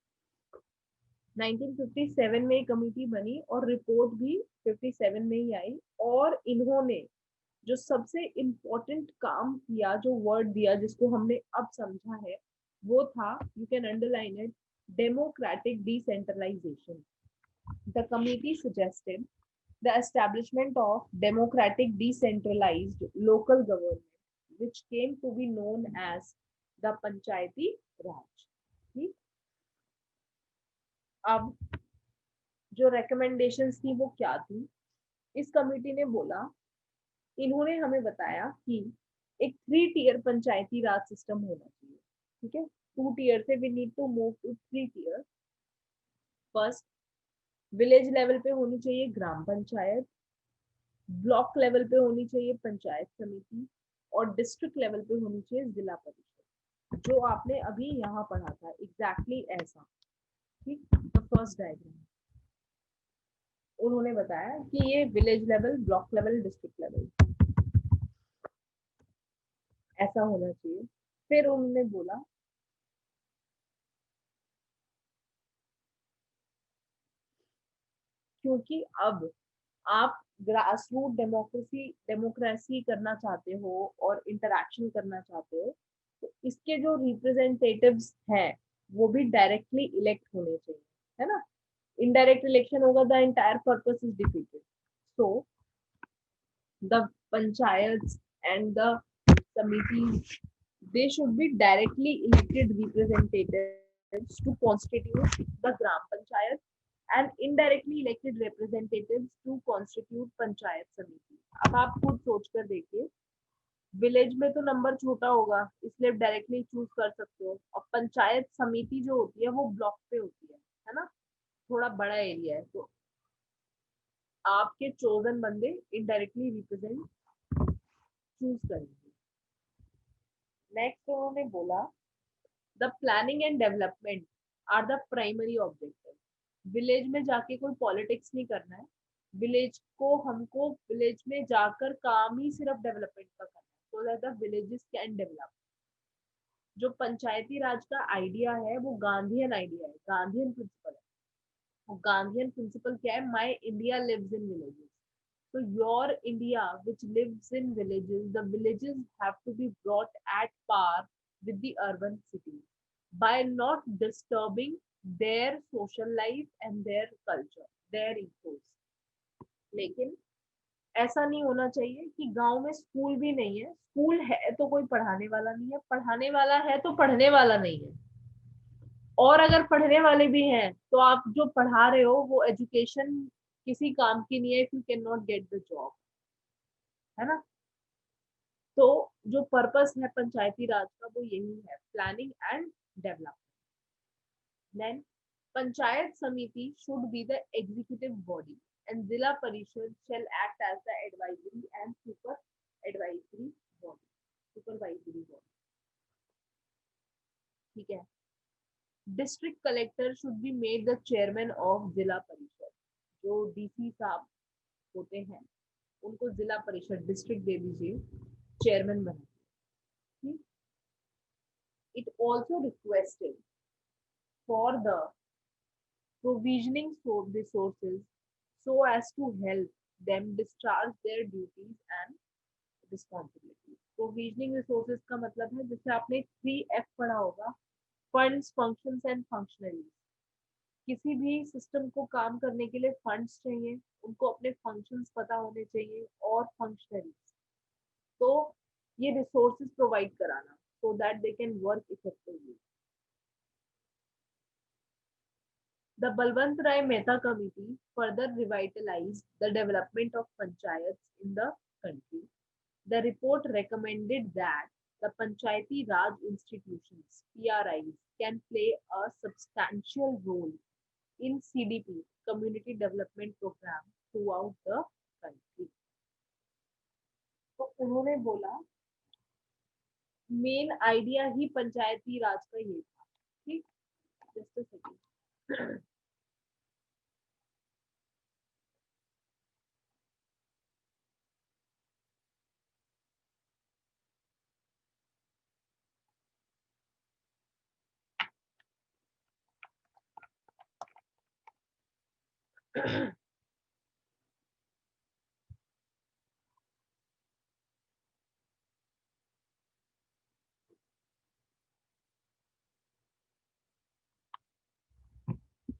1957 में कमिटी बनी और रिपोर्ट भी 57 में ही आई, और इन्होंने जो सबसे इम्पोर्टेंट काम किया, जो वर्ड दिया जिसको हमने अब समझा है, वो था, you can underline it, democratic decentralisation. The committee suggested The establishment of democratic decentralized local government, which came to be known as the Panchayati Raj. ठीक? अब जो recommendations थी वो क्या थी? इस कमेटी ने बोला, इन्होंने हमें बताया कि एक 3 टियर पंचायती राज सिस्टम होना चाहिए. ठीक है, 2 टियर से we need to move to 3 tier. First, village level पे होनी चाहिए ग्राम पंचायत, ब्लॉक लेवल पे होनी चाहिए पंचायत समिति, और डिस्ट्रिक्ट लेवल पे होनी चाहिए जिला परिषद. जो आपने अभी यहाँ पढ़ा था एग्जैक्टली ऐसा. ठीक, द फर्स्ट डायग्राम उन्होंने बताया कि ये village level, block level, district level ऐसा होना चाहिए. फिर उन्होंने बोला, क्योंकि अब आप ग्रास रूट डेमोक्रेसी करना चाहते हो और इंटरेक्शन करना चाहते हो, तो इसके जो रिप्रेजेंटेटिव्स हैं वो भी डायरेक्टली इलेक्ट होने चाहिए, है ना. इनडायरेक्ट इलेक्शन होगा, the entire purpose is defeated. So the panchayat and the committees, they should be directly elected representatives to constitute the gram panchayat and indirectly elected representatives to constitute panchayat समिति. अब आप खुद सोच कर देखिए, विलेज में तो नंबर छोटा होगा इसलिए डायरेक्टली चूज कर सकते हो, और पंचायत समिति जो होती है वो ब्लॉक पे होती है ना, थोड़ा बड़ा एरिया है, तो आपके चोजन बंदे इनडायरेक्टली रिप्रेजेंट चूज करेंगे. नेक्स्ट उन्होंने बोला, the planning and development are the primary objective. Village में जाके कोई पॉलिटिक्स नहीं करना है, हमको विलेज में जाकर काम ही सिर्फ डेवलपमेंट का करना है, so that the villages can develop. जो पंचायती राज का आइडिया है वो गांधीयन आइडिया है, गांधीयन प्रिंसिपल है. वो गांधीयन प्रिंसिपल क्या है? My India lives in villages. So your India, which lives in villages, the villages have to be brought at par with the urban cities by not disturbing their social life and their culture, their ethos. लेकिन ऐसा नहीं होना चाहिए कि गांव में school भी नहीं है, स्कूल है तो कोई पढ़ाने वाला नहीं है, पढ़ाने वाला है तो पढ़ने वाला नहीं है, और अगर पढ़ने वाले भी हैं तो आप जो पढ़ा रहे हो वो एजुकेशन किसी काम की नहीं है if you can not get the job, है ना. तो जो पर्पस है पंचायती राज का वो यही है, planning and development. Then Panchayat Samiti should be the executive body and Zila Parishad shall act as the advisory and supervisory body. ठीक है. District collector should be made the chairman of Zila Parishad. जो डीसी साहब होते हैं उनको जिला परिषद डिस्ट्रिक्ट दे दीजिए, चेयरमैन बना. It also requested for the provisioning resources so as to help them discharge their duties and responsibilities. Provisioning resources का मतलब है, जैसे आपने 3F पढ़ा होगा, फंड्स, फंक्शंस एंड फंक्शनरीज. किसी भी सिस्टम को काम करने के लिए फंड्स चाहिए, उनको अपने फंक्शंस पता होने चाहिए, और फंक्शनरीज, तो ये रिसोर्सेज प्रोवाइड कराना so that they can work effectively. The Balwant Rai Mehta Committee further revitalized the development of panchayats in the country. The report recommended that the Panchayati Raj institutions (PRIs) can play a substantial role in CDP community development program throughout the country. तो उन्होंने बोला main idea ही पंचायती राज का ये था. ठीक, just a second.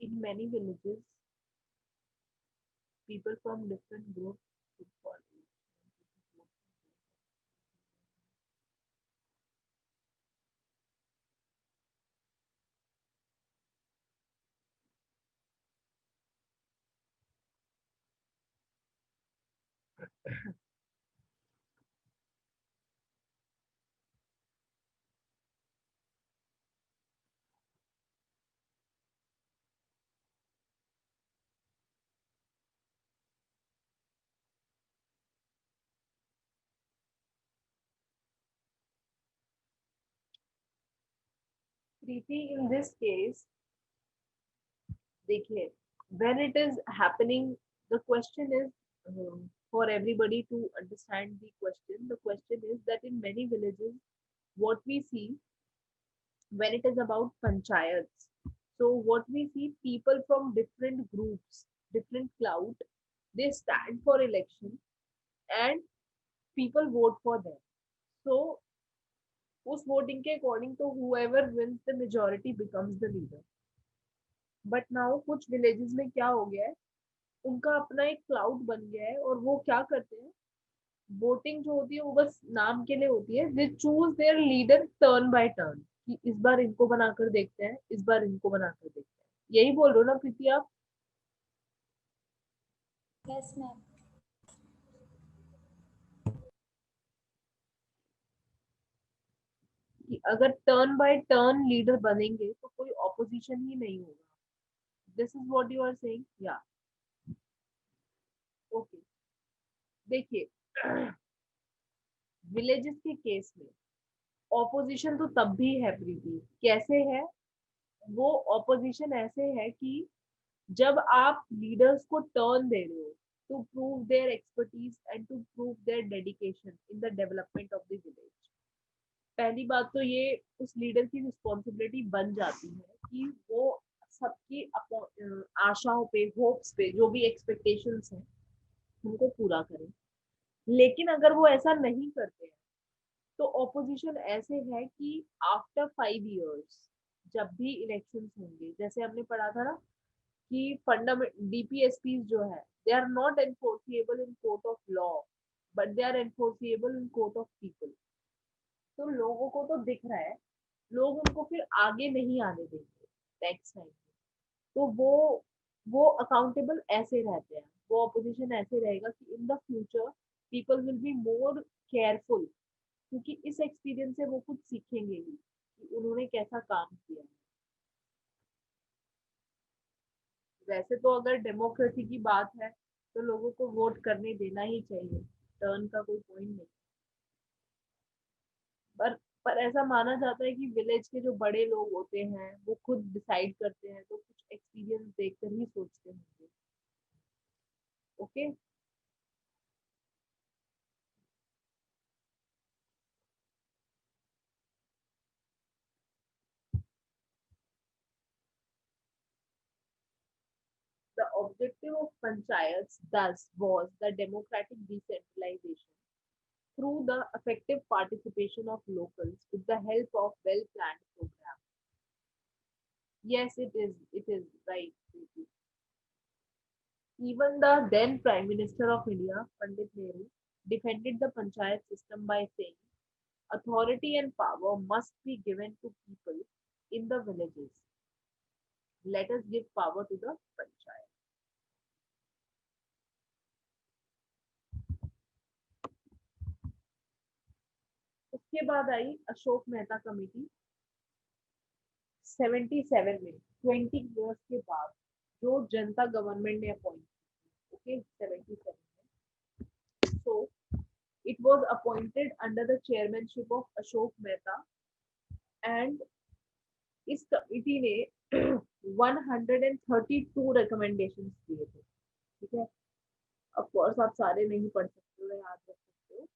In many villages, people from different groups should follow. Preeti, in this case, देखिए, when it is happening, the question is, for everybody to understand the question is that in many villages, what we see when it is about panchayats, so what we see, people from different groups, different clout, they stand for election and people vote for them. So उस voting के according तो whoever wins the majority becomes the leader. But now कुछ villages में क्या हो गया है, उनका अपना एक क्लाउड बन गया है और वो क्या करते हैं, वोटिंग जो होती है वो बस नाम के लिए होती है, they choose there leader turn by turn, कि इस बार इनको बनाकर देखते हैं, इस बार इनको बनाकर देखते हैं। यही बोल रहे हो ना प्रीति आप? Yes ma'am. कि अगर टर्न बाय टर्न लीडर बनेंगे तो कोई ऑपोजिशन ही नहीं होगा। This is what you are saying, या ओके। देखिए, विलेजेस के केस में ऑपोजिशन तो तब भी है प्रीति, कैसे है वो ऑपोजिशन? ऐसे है कि जब आप लीडर्स को टर्न दे रहे हो to prove their expertise and to prove their dedication in the development of the village, पहली बात तो ये उस लीडर की रिस्पॉन्सिबिलिटी बन जाती है कि वो सबकी आशाओं पे, होप्स पे, जो भी एक्सपेक्टेशंस हैं उनको पूरा करें। लेकिन अगर वो ऐसा नहीं करते हैं तो ऑपोजिशन ऐसे है कि आफ्टर 5 इयर्स जब भी इलेक्शंस होंगे, जैसे हमने पढ़ा था ना कि फंडामेंट डीपीएसपी जो है, they are not enforceable in court of law, but they are enforceable in court of people. तो लोगों को तो दिख रहा है, लोग उनको फिर आगे नहीं आने देंगे नेक्स्ट टाइम। तो वो अकाउंटेबल ऐसे रहते हैं, वो ऑपोजिशन ऐसे रहेगा कि in the future people will be more careful, क्योंकि इस एक्सपीरियंस से वो कुछ सीखेंगे ही कि उन्होंने कैसा काम किया है। वैसे तो अगर डेमोक्रेसी की बात है तो लोगों को वोट करने देना ही चाहिए, टर्न का कोई पॉइंट नहीं। पर पर ऐसा माना जाता है कि विलेज के जो बड़े लोग होते हैं वो खुद डिसाइड करते हैं, तो कुछ एक्सपीरियंस देखकर ही सोचते होंगे। Okay. The objective of panchayats thus was the democratic decentralization through the effective participation of locals with the help of well-planned programs. Yes, it is right. Even the then Prime Minister of India, Pandit Nehru, defended the panchayat system by saying authority and power must be given to people in the villages. Let us give power to the panchayat. उसके बाद आई Ashok Mehta committee 77 में, 20 years के बाद, जो जनता government ने appoint की। Okay, 77 में। सो it was appointed under the chairmanship of Ashok Mehta, and इस कमिटी ने 132 रिकमेंडेशंस दिए थे। ठीक है, ऑफ कोर्स आप सारे नहीं पढ़ सकते हो, याद रख सकते हो,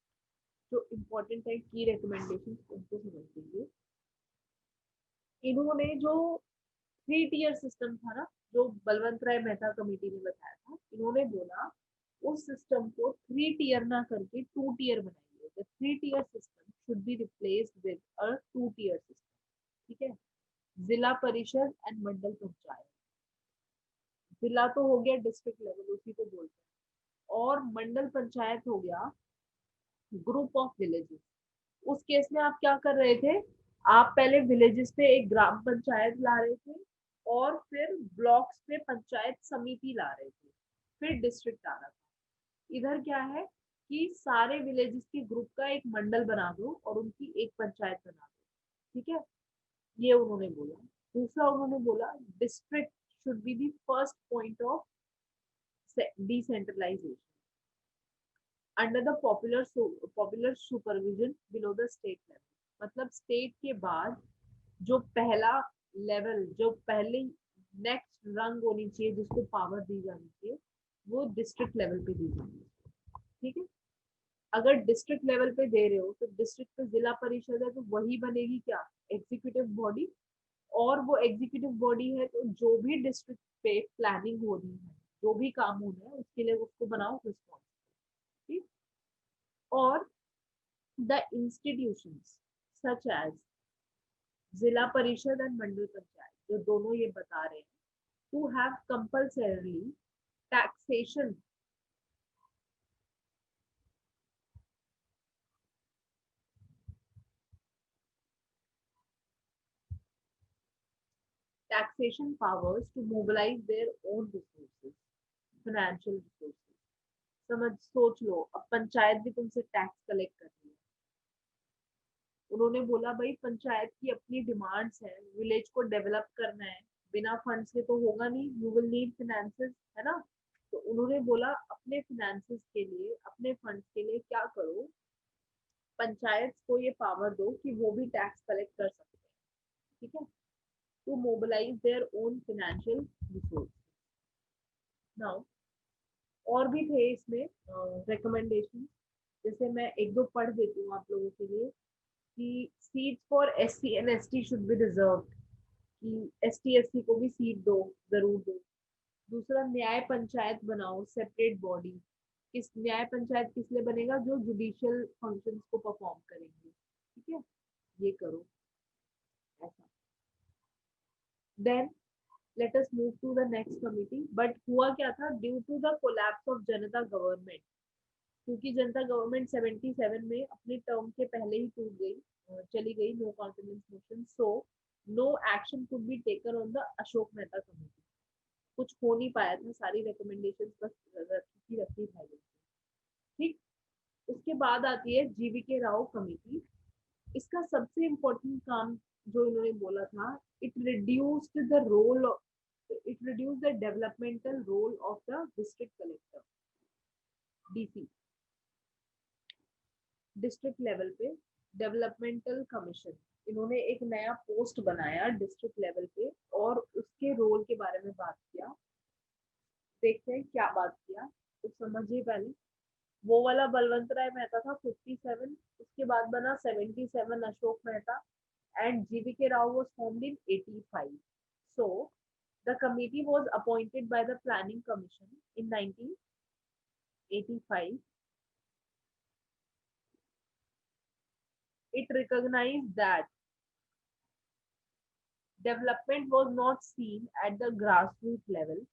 जो इम्पोर्टेंट है की रिकमेंडेशंस उनको समझ लीजिए। इन्होंने जो 3 टियर सिस्टम था ना, जो बलवंत राय मेहता कमेटी ने बताया था, इन्होंने बोला उस सिस्टम को 3 टियर ना करके 2 टियर बनाइए। The 3 tier system should be replaced with a 2 tier system. ठीक है, जिला परिषद एंड मंडल पंचायत। जिला तो हो गया डिस्ट्रिक्ट लेवल, उसी को बोलते हैं, और मंडल पंचायत हो गया ग्रुप ऑफ विलेजेस। उस केस में आप क्या कर रहे थे, आप पहले विलेजेस पे एक ग्राम पंचायत ला रहे थे और फिर ब्लॉक्स पे पंचायत समिति ला रहे थे, फिर डिस्ट्रिक्ट आ रहा था। इधर क्या है कि सारे विलेजेस के ग्रुप का एक मंडल बना दो और उनकी एक पंचायत बना दो, ठीक है, ये उन्होंने बोला। दूसरा उन्होंने बोला district should be the first point of decentralisation under the popular supervision below the state level. मतलब स्टेट के बाद जो पहला लेवल, जो पहले नेक्स्ट रंग होनी चाहिए जिसको पावर दी जानी चाहिए, वो डिस्ट्रिक्ट लेवल पे दी जानी है, ठीक है। अगर डिस्ट्रिक्ट लेवल पे दे रहे हो तो डिस्ट्रिक्ट पे जिला परिषद है तो वही बनेगी क्या, एग्जीक्यूटिव बॉडी। और वो एग्जीक्यूटिव बॉडी है तो जो भी डिस्ट्रिक्ट पे प्लानिंग हो रही है, जो भी काम होना है उसके लिए उसको बनाओ रिस्पॉन्सिबिलिटी। और द इंस्टीट्यूशंस सच एज जिला परिषद एंड मंडल पंचायत, जो दोनों ये बता रहे हैं, to have compulsorily taxation taxation powers to mobilize their own resources, financial resources। समझ सोच लो, अब पंचायत भी तुमसे टैक्स कलेक्ट कर रही है। उन्होंने बोला भाई पंचायत की अपनी डिमांड्स है, विलेज को डेवलप करना है, बिना फंड से तो होगा नहीं, यू विल नीड फिनेंसेस, है ना। तो उन्होंने बोला अपने फिनेंसेस के लिए, अपने फंड्स के लिए क्या करो, पंचायत को ये पावर दो कि वो भी टैक्स कलेक्ट कर सकते हैं, ठीक है, to mobilise their own financial resource. Now और भी थे इसमें रिकमेंडेशन, जैसे मैं एक दो पढ़ देती हूँ आप लोगों के लिए, कि seats for SC and ST should be reserved, कि एसटी एससी को भी सीट दो, जरूर दो। दूसरा न्याय पंचायत बनाओ, सेपरेट बॉडी। किस न्याय पंचायत किस लिए बनेगा, जो जुडिशियल फंक्शंस को परफॉर्म करेंगे, ठीक है, ये करो ऐसा। Then let us move to the next committee. But हुआ क्या था, due to the collapse of Janata government, क्योंकि जनता गवर्नमेंट 77 में अपने टर्म के पहले ही टूट गई, चली गई, no confidence motion, so no action could be taken on the Ashok Mehta committee. कुछ हो नहीं पाया था, सारी रिकमेंडेशंस बस रखी रखी रह गई, ठीक। उसके बाद आती है जीवीके राव कमेटी। इसका सबसे इम्पोर्टेंट काम जो इन्होंने बोला था, it reduced the role, it reduce the developmental role of the district collector, DC. District level पे डेवलपमेंटल कमीशन, इन्होंने एक नया पोस्ट बनाया डिस्ट्रिक्ट लेवल पे और उसके रोल के बारे में बात किया। देखते हैं क्या बात किया, तो समझिए पहले। वो वाला बलवंत राय मेहता था 57, उसके बाद बना 77 Ashok Mehta, and GVK Rao was formed in 85. So the committee was appointed by the Planning Commission in 1985. It recognized that development was not seen at the grassroots level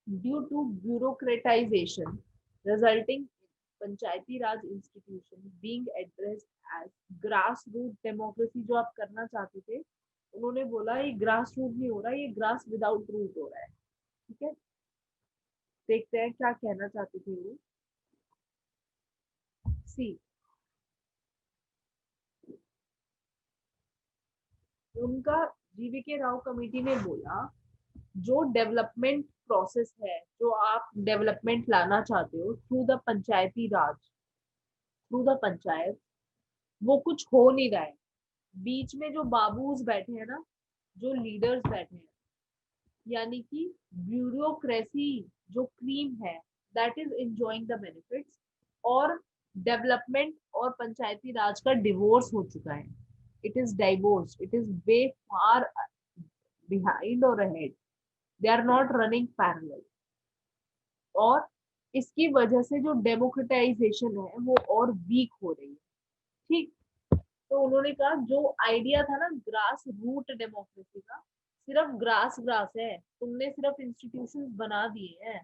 due to bureaucratization, resulting in Panchayati Raj institution being addressed as grassroots democracy। जो आप करना चाहते थे, उन्होंने बोला ये grass root नहीं हो रहा, ये ग्रास विदाउट रूट हो रहा है, ठीक है। देखते हैं क्या कहना चाहते थे वो। सी, उनका जीवीके राव कमेटी ने बोला जो डेवलपमेंट प्रोसेस है, जो आप डेवलपमेंट लाना चाहते हो through the Panchayati Raj, through the panchayat, वो कुछ हो नहीं रहा है। बीच में जो बाबूज बैठे हैं ना, जो लीडर्स बैठे हैं, यानी कि ब्यूरोक्रेसी जो क्रीम है, that is enjoying the benefits, और डेवलपमेंट और पंचायती राज का डिवोर्स हो चुका है, it is divorce, it is way far behind और ahead, they are not running parallel. और इसकी वजह से जो डेमोक्रेटाइजेशन है वो और वीक हो रही है, ठीक। तो उन्होंने कहा जो आइडिया था ना ग्रास रूट डेमोक्रेसी का, सिर्फ ग्रास ग्रास है, तुमने सिर्फ इंस्टीट्यूशंस बना दिए हैं,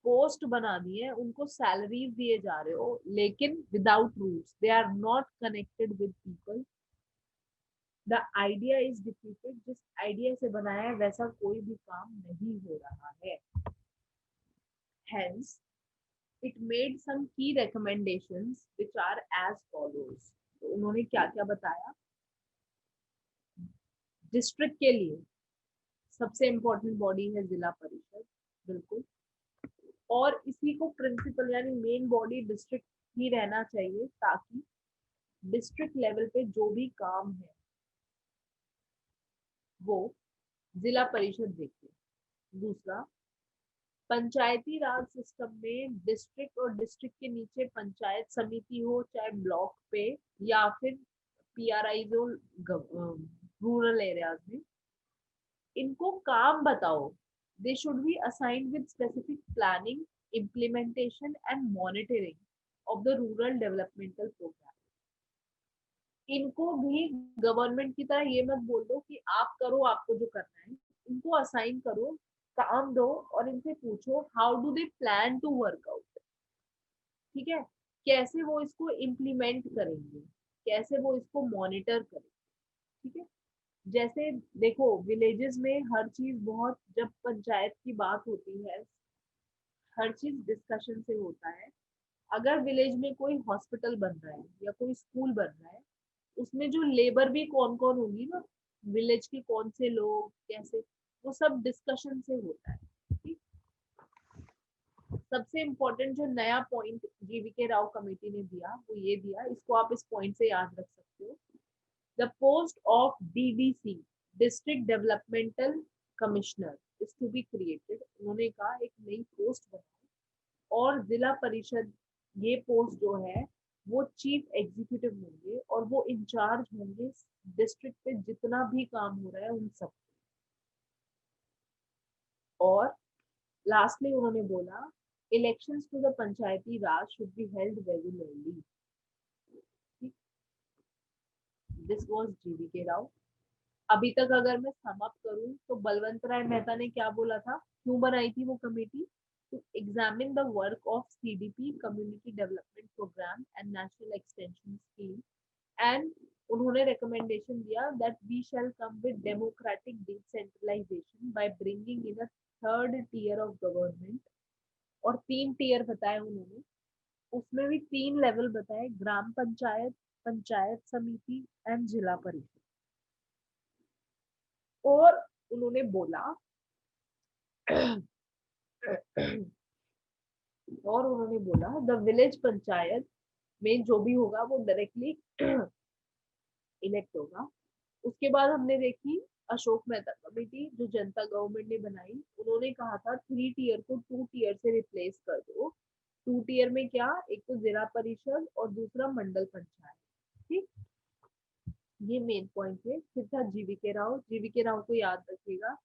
पोस्ट बना दिए हैं, उनको सैलरीज दिए जा रहे हो, लेकिन without rules, they are not connected with people, the idea is defeated, जिस आइडिया से बनाया है वैसा कोई भी काम नहीं हो रहा है। Hence, it made some key recommendations which are as follows. तो उन्होंने क्या क्या बताया? डिस्ट्रिक्ट के लिए सबसे इम्पोर्टेंट बॉडी है जिला परिषद, बिल्कुल, और इसी को प्रिंसिपल यानी मेन बॉडी डिस्ट्रिक्ट ही रहना चाहिए, ताकि डिस्ट्रिक्ट लेवल पे जो भी काम है वो जिला परिषद देखे। दूसरा, पंचायती राज सिस्टम में डिस्ट्रिक्ट और डिस्ट्रिक्ट के नीचे पंचायत समिति हो, चाहे ब्लॉक पे या फिर पीआरआई हो रूरल एरियाज में, इनको काम बताओ। They should be assigned with specific planning, implementation and monitoring of the rural developmental programme. इनको भी गवर्नमेंट की तरह ये मत बोल दो कि आप करो, आपको जो करना है, इनको असाइन करो, काम दो और इनसे पूछो how do they plan to work out. ठीक है, कैसे वो इसको इम्प्लीमेंट करेंगे, कैसे वो इसको मॉनिटर करेंगे। ठीक है, जैसे देखो विलेजेस में हर चीज बहुत, जब पंचायत की बात होती है हर चीज डिस्कशन से होता है। अगर विलेज में कोई हॉस्पिटल बन रहा है या कोई स्कूल बन रहा है, उसमें जो लेबर भी कौन कौन होगी ना, विलेज के कौन से लोग कैसे, वो सब डिस्कशन से होता है। ठीक, सबसे इम्पोर्टेंट जो नया पॉइंट जीवीके राव कमेटी ने दिया वो ये दिया, इसको आप इस पॉइंट से याद रख सकते हो। The post of DDC, district developmental commissioner, is to be created. उन्होंने कहा एक नई पोस्ट बनाओ, और जिला परिषद, ये पोस्ट जो है वो चीफ एग्जीक्यूटिव होंगे और वो इंचार्ज होंगे डिस्ट्रिक्ट पे जितना भी काम हो रहा है उन सब। और लास्टली उन्होंने बोला elections to the Panchayati Raj should be held regularly. This was GVK Rao. अभी तक अगर मैं सम अप करूं तो बलवंत राय मेहता ने क्या बोला था, क्यों बनाई थी वो committee? To examine the work of CDP, community development programme and national extension scheme, and उन्होंने रिकमेंडेशन दिया that we shall come with democratic decentralisation by bringing in a third tier of government. और 3 tier बताए उन्होंने, उसमें भी 3 level बताए, ग्राम पंचायत, पंचायत समिति and Zila परिषद। और उन्होंने बोला और उन्होंने बोला द विलेज पंचायत में जो भी होगा वो डायरेक्टली इलेक्ट होगा। उसके बाद हमने देखी अशोक मेहता कमेटी जो जनता गवर्नमेंट ने बनाई। उन्होंने कहा था 3 टीयर को 2 टीयर से रिप्लेस कर दो। 2 टीयर में क्या, एक तो जिला परिषद और दूसरा मंडल पंचायत। ठीक, ये मेन पॉइंट थे। फिर था जीवीके राव, जीवीके राव को याद रखिएगा,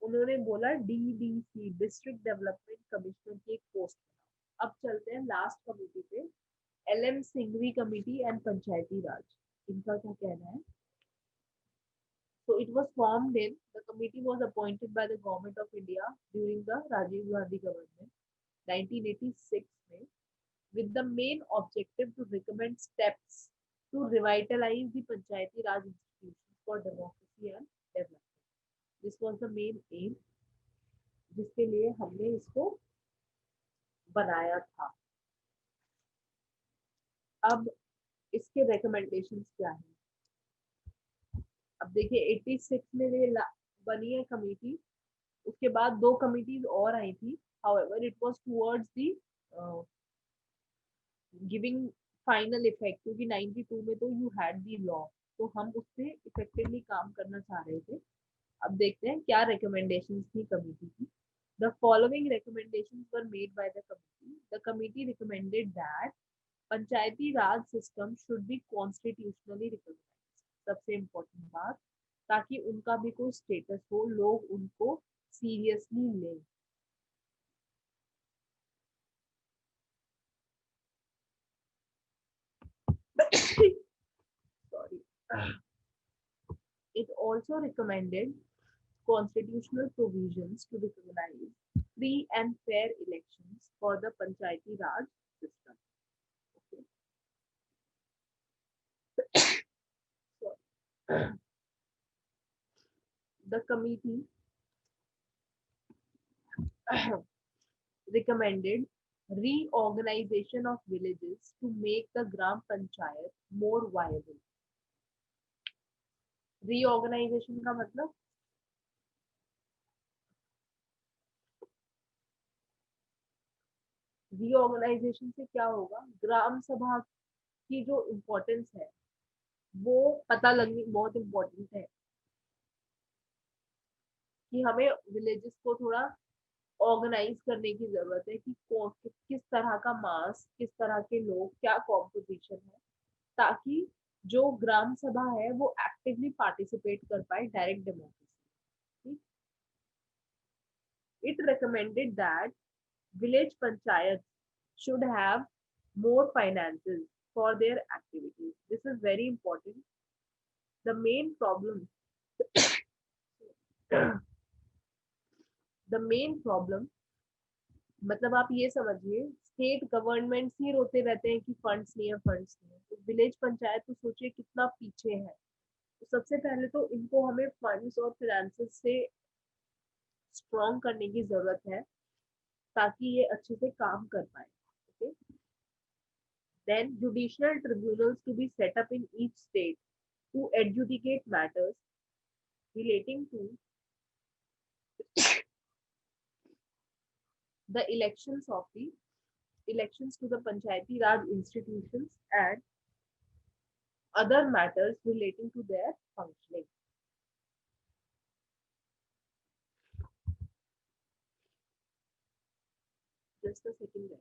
उन्होंने बोला डीडीसी, डिस्ट्रिक्ट डेवलपमेंट कमिश्नर की एक पोस्ट। अब चलते हैं लास्ट कमेटी पे, एलएम सिंघवी कमेटी एंड पंचायती राज, इनका क्या कहना है? So it was formed in, the committee was appointed by the government of India during the Rajiv Gandhi government 1986 में, with the main objective to recommend steps to revitalize the Panchayati Raj institutions for democracy and development. This was the main aim जिसके लिए हमने इसको बनाया था। अब इसके recommendations क्या है? अब देखिए 86 में ये बनी है कमेटी, उसके बाद 2 कमिटीज और आई थी। however it was towards the giving final effect, क्योंकि 92 में तो यू हैड दी लॉ, तो हम उस पर इफेक्टिवली काम करना चाह रहे थे। अब देखते हैं क्या रिकमेंडेशंस थी कमेटी की। The following recommendations were made by the committee. The committee recommended that Panchayati Raj system should be constitutionally recognised. सबसे इम्पोर्टेंट बात, ताकि उनका भी कोई स्टेटस हो, लोग उनको सीरियसली लें। Sorry. It also recommended constitutional provisions to recognize free and fair elections for the Panchayati Raj system. Okay. So, the committee recommended reorganization of villages to make the Gram Panchayat more viable. Reorganization का मतलब reorganisation से क्या होगा, ग्राम सभा की जो importance है वो पता लगनी बहुत इम्पोर्टेंट है कि हमें विलेजेस को थोड़ा ऑर्गेनाइज करने की जरूरत है कि किस तरह का मास, किस तरह के लोग, क्या कॉम्पोजिशन है, ताकि जो ग्राम सभा है वो एक्टिवली पार्टिसिपेट कर पाए direct democracy. It recommended that village panchayats should have more finances for their activities. This is very important. The main problem, the main problem, मतलब आप ये समझिए स्टेट गवर्नमेंट ही रोते रहते हैं कि फंड्स नहीं है, फंड्स नहीं है. तो विलेज पंचायत तो सोचिए कितना पीछे है. तो सबसे पहले तो इनको हमें फंड्स और फाइनेंसेस से स्ट्रॉन्ग करने की जरूरत है ताकि ये अच्छे से काम कर पाए. Okay? Then judicial tribunals to be set up in each state to adjudicate matters relating to the elections to the Panchayati Raj institutions and other matters relating to their functioning. Just a second guys.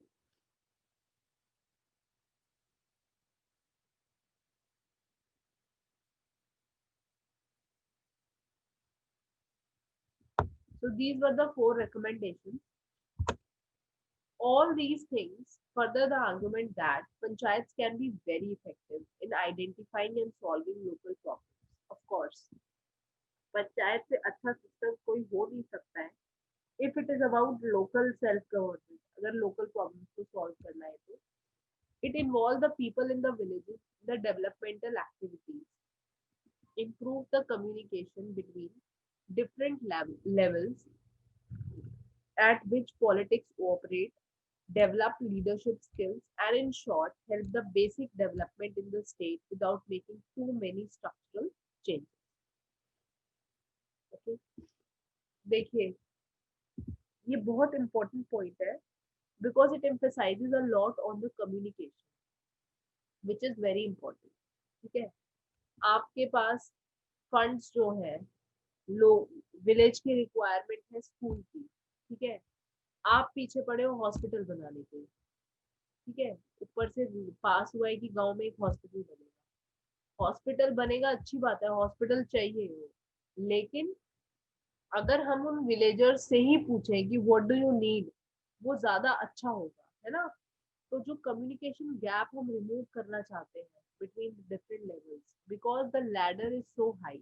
So these were the 4 recommendations. All these things further the argument that panchayats can be very effective in identifying and solving local problems. Of course, panchayat से अच्छा system कोई हो नहीं सकता है if it is about local self government. अगर local problems को solve करना है तो it involves the people in the villages, the developmental activities, improve the communication between different levels at which politics operate, develop leadership skills, and in short, help the basic development in the state without making too many structural changes. Okay? देखिए ये बहुत important point है because it emphasizes a lot on the communication, which is very important. ठीक है, आपके पास funds जो है, लोग विलेज की रिक्वायरमेंट है स्कूल की, ठीक है, आप पीछे पड़े हो हॉस्पिटल बनाने के, ठीक है, ऊपर से पास हुआ है कि गांव में एक हॉस्पिटल बनेगा. हॉस्पिटल बनेगा अच्छी बात है, हॉस्पिटल चाहिए हो, लेकिन अगर हम उन विलेजर्स से ही पूछें कि व्हाट डू यू नीड, वो ज्यादा अच्छा होगा, है ना. तो जो कम्युनिकेशन गैप हम रिमूव करना चाहते हैं between different levels, because the ladder is so high,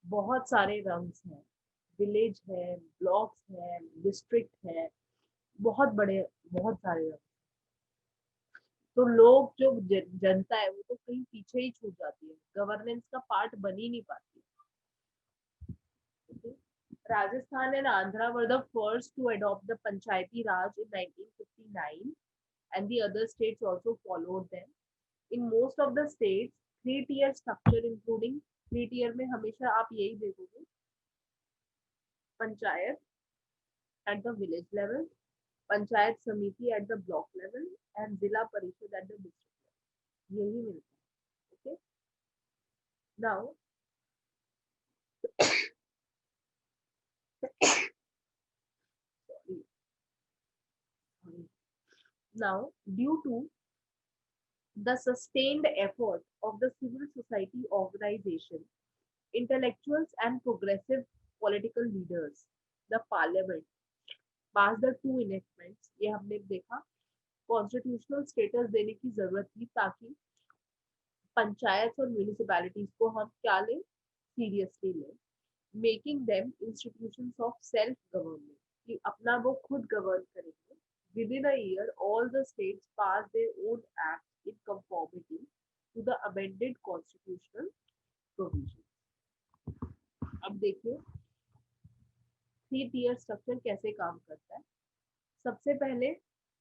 बहुत सारे रंग्स हैं, विलेज है, ब्लॉक्स है, डिस्ट्रिक्ट है, बहुत बड़े, बहुत सारे रंग. तो लोग जो जनता है वो तो कहीं पीछे ही छूट जाती है, गवर्नेंस का पार्ट बन ही नहीं पाती. Okay? Rajasthan and Andhra were the first to adopt the Panchayati Raj in 1959, and the other states also followed them. In most of the states, 3-tier structure including 3-tier में हमेशा आप यही देखोगे, panchayat at the village level, panchayat समिति at the block level, and जिला परिषद at the district level. यही मिलता है. Okay? Now, now due to the sustained effort of the civil society organization, intellectuals and progressive political leaders, the parliament passed the 2 enactments. ये हमने देखा, constitutional status देने की जरूरत थी ताकि पंचायत और म्यूनिसिपैलिटीज को हम क्या लें, सीरियसली लें. Making them institutions of self government, कि अपना वो खुद गवर्न करेंगे. Within a year all the states pass their own act in conformity to the amended constitutional provision. अब देखिए 3 टीयर स्ट्रक्चर कैसे काम करता है. सबसे पहले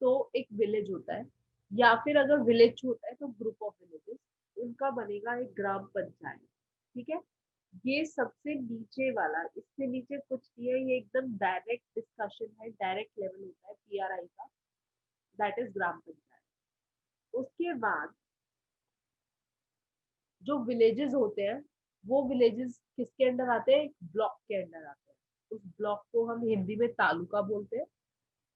तो एक विलेज होता है, या फिर अगर विलेज होता है तो ग्रुप ऑफ विलेजेस, उनका बनेगा एक ग्राम पंचायत. ठीक है. ये सबसे नीचे वाला, इससे नीचे कुछ नहीं है, ये एकदम डायरेक्ट डिस्कशन है, डायरेक्ट लेवल होता है पीआरआई का, दैट इज ग्राम पंचायत. उसके बाद जो विलेजेस होते हैं, वो विलेजेस किसके अंडर आते हैं, ब्लॉक के अंडर आते हैं. उस ब्लॉक को हम हिंदी में तालुका बोलते हैं,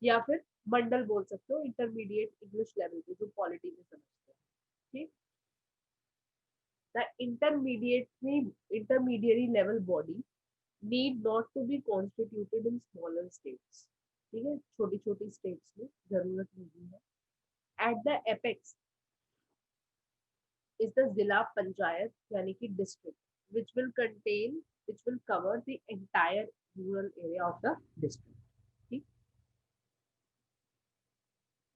या फिर मंडल बोल सकते हो, इंटरमीडिएट इंग्लिश लेवल पे जो पॉलिटी में समझते हैं. ठीक. The intermediary level body need not to be constituted in smaller states. ठीक है, छोटी छोटी स्टेट्स में जरूरत नहीं है. At the apex is the Zilla Panchayat, yani ki district, which will contain, which will cover the entire rural area of the district. Okay?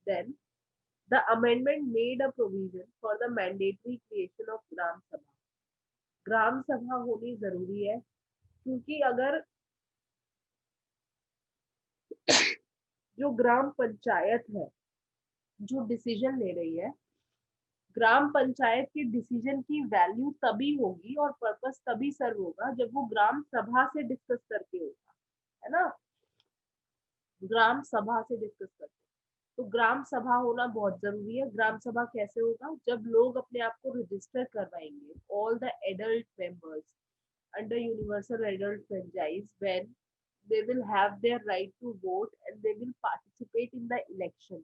Then the amendment made a provision for the mandatory creation of Gram Sabha. ग्राम सभा होनी जरूरी है, क्योंकि अगर जो ग्राम पंचायत है जो decision ले रही है, ग्राम पंचायत के डिसीजन की वैल्यू तभी होगी और पर्पस तभी सर्व होगा जब वो ग्राम सभा से डिस्कस करके होगा, है ना. ग्राम सभा से डिस्कस करके. तो ग्राम सभा होना बहुत जरूरी है. ग्राम सभा कैसे होगा, जब लोग अपने आप को रजिस्टर करवाएंगे, all the adult members under universal adult franchise, when they will have their right to vote and they will participate in the election,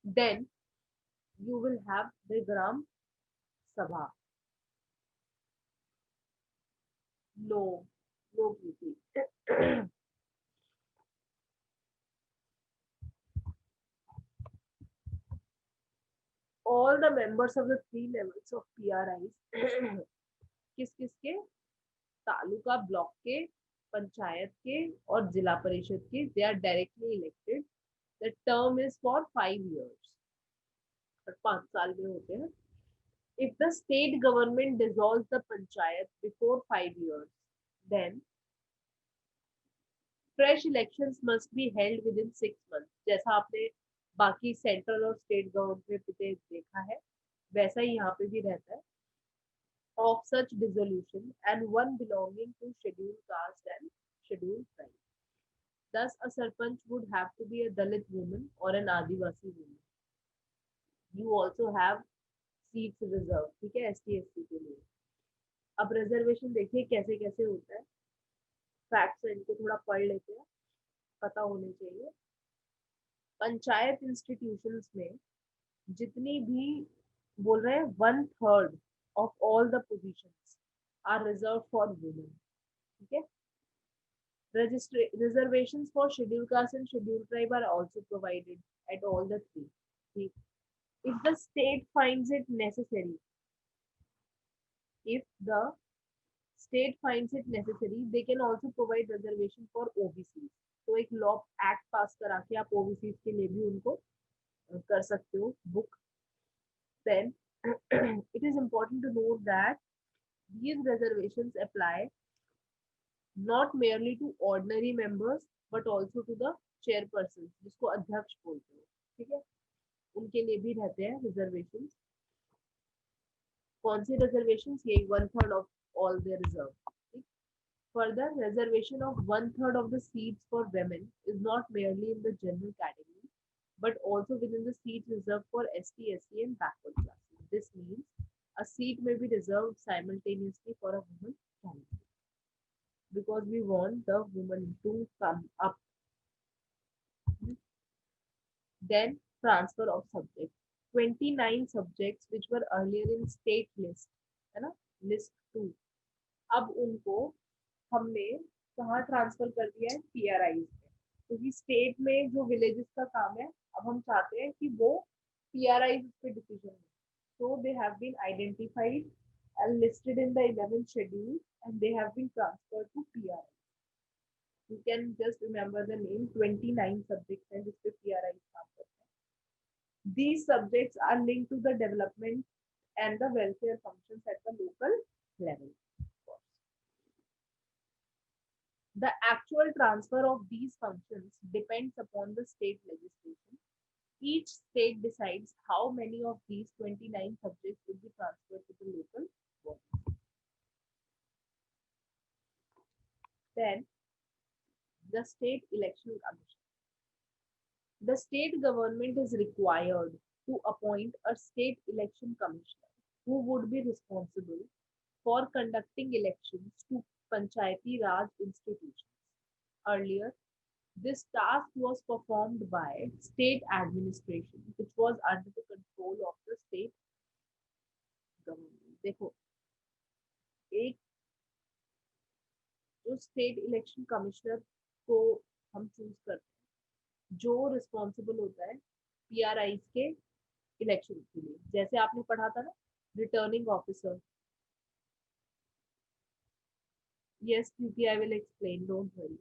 then you will have the gram sabha. No, no beauty. All the members of the 3 levels of PRIs किस किस के, taluka block के, पंचायत के और जिला परिषद के, they are directly elected. The term is for 5 years, 5 साल में होते हैं. If the state government dissolves the panchayat before 5 years, then fresh elections must be held within 6 months. जैसा आपने बाकी सेंट्रल और स्टेट गवर्नमेंट पे देखा है, वैसा ही यहाँ पे भी रहता है. Of such dissolution and one belonging to scheduled caste and scheduled tribe. Thus, a sarpanch would have to be a Dalit woman or an Adivasi woman. You also have seats reserved, ठीक है, ST SC के लिए. अब reservation देखिए कैसे कैसे होता है. फैक्ट्स इनको थोड़ा पढ़ लेते हैं, पता होने चाहिए. पंचायत इंस्टीट्यूशंस में जितनी भी, बोल रहे हैं 1/3 of all the positions are reserve for women. ठीक है. Reservations for scheduled caste and scheduled tribe are also provided at all the three. If the state finds it necessary, if the state finds it necessary, they can also provide reservation for OBCs. तो एक law act पास करा के आप OBCs के लिए भी उनको कर सकते हो book. Then it is important to note that these reservations apply not merely to ordinary members but also to the chairperson, जिसको अध्यक्ष बोलते हैं. ठीक है, उनके लिए भी रहते हैं रिजर्वेशन. कौन सी रिजर्वेशन, ये 1/3 of all the reserve. Further, reservation of 1/3 of the seats for women is not merely in the general category but also within the seats reserved for ST SC and backward classes. This means a seat may be reserved simultaneously for a woman candidate, because we want the woman to come up. Then transfer of subjects. 29 subjects which were earlier in state list, है ना, list 2, अब उनको हमने कहाँ transfer कर दिया है, PRI में. क्योंकि स्टेट में जो विलेजेस का काम है, अब हम चाहते हैं कि वो PRI पे डिसीजन ले. So they have been identified and listed in the 11th schedule and they have been transferred to PRI. You can just remember the name, 29 subjects हैं जिसपे PRI काम करते हैं. These subjects are linked to the development and the welfare functions at the local level. The actual transfer of these functions depends upon the state legislation. Each state decides how many of these 29 subjects will be transferred to the local body. Then, the state election commission. The state government is required to appoint a state election commissioner who would be responsible for conducting elections to Panchayati Raj institutions. Earlier, this task was performed by state administration, which was under the control of the state government. देखो, एक जो state election commissioner को हम choose करते हैं, जो responsible होता है पीआरआई के इलेक्शन के लिए, जैसे आपने पढ़ा था ना, returning officer. Yes Preeti, I will explain, don't worry.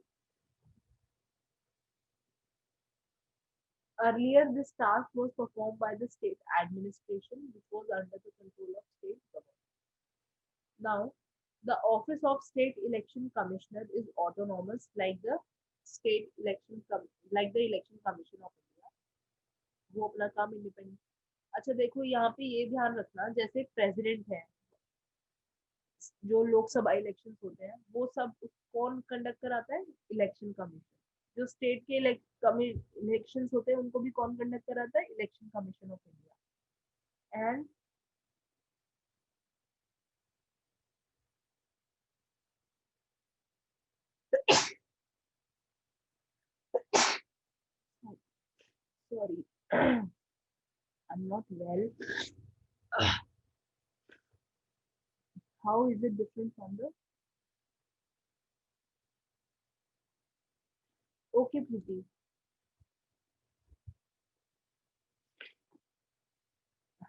Earlier, this task was performed by the state administration, which was under the control of state government. Now, the office of state election commissioner is autonomous, like the like the election commission of India. वो अपना काम independent. अच्छा देखो, यहाँ पे ये ध्यान रखना, जैसे प्रेसिडेंट है, जो लोकसभा इलेक्शन होते हैं, वो सब कौन कंडक्ट कराता है? Election commission. जो स्टेट के इलेक्शन होते हैं, उनको भी कौन कंडक्ट कराता है? Election commission of India. And sorry, I'm not well. How is it different from the? Okay, Preeti.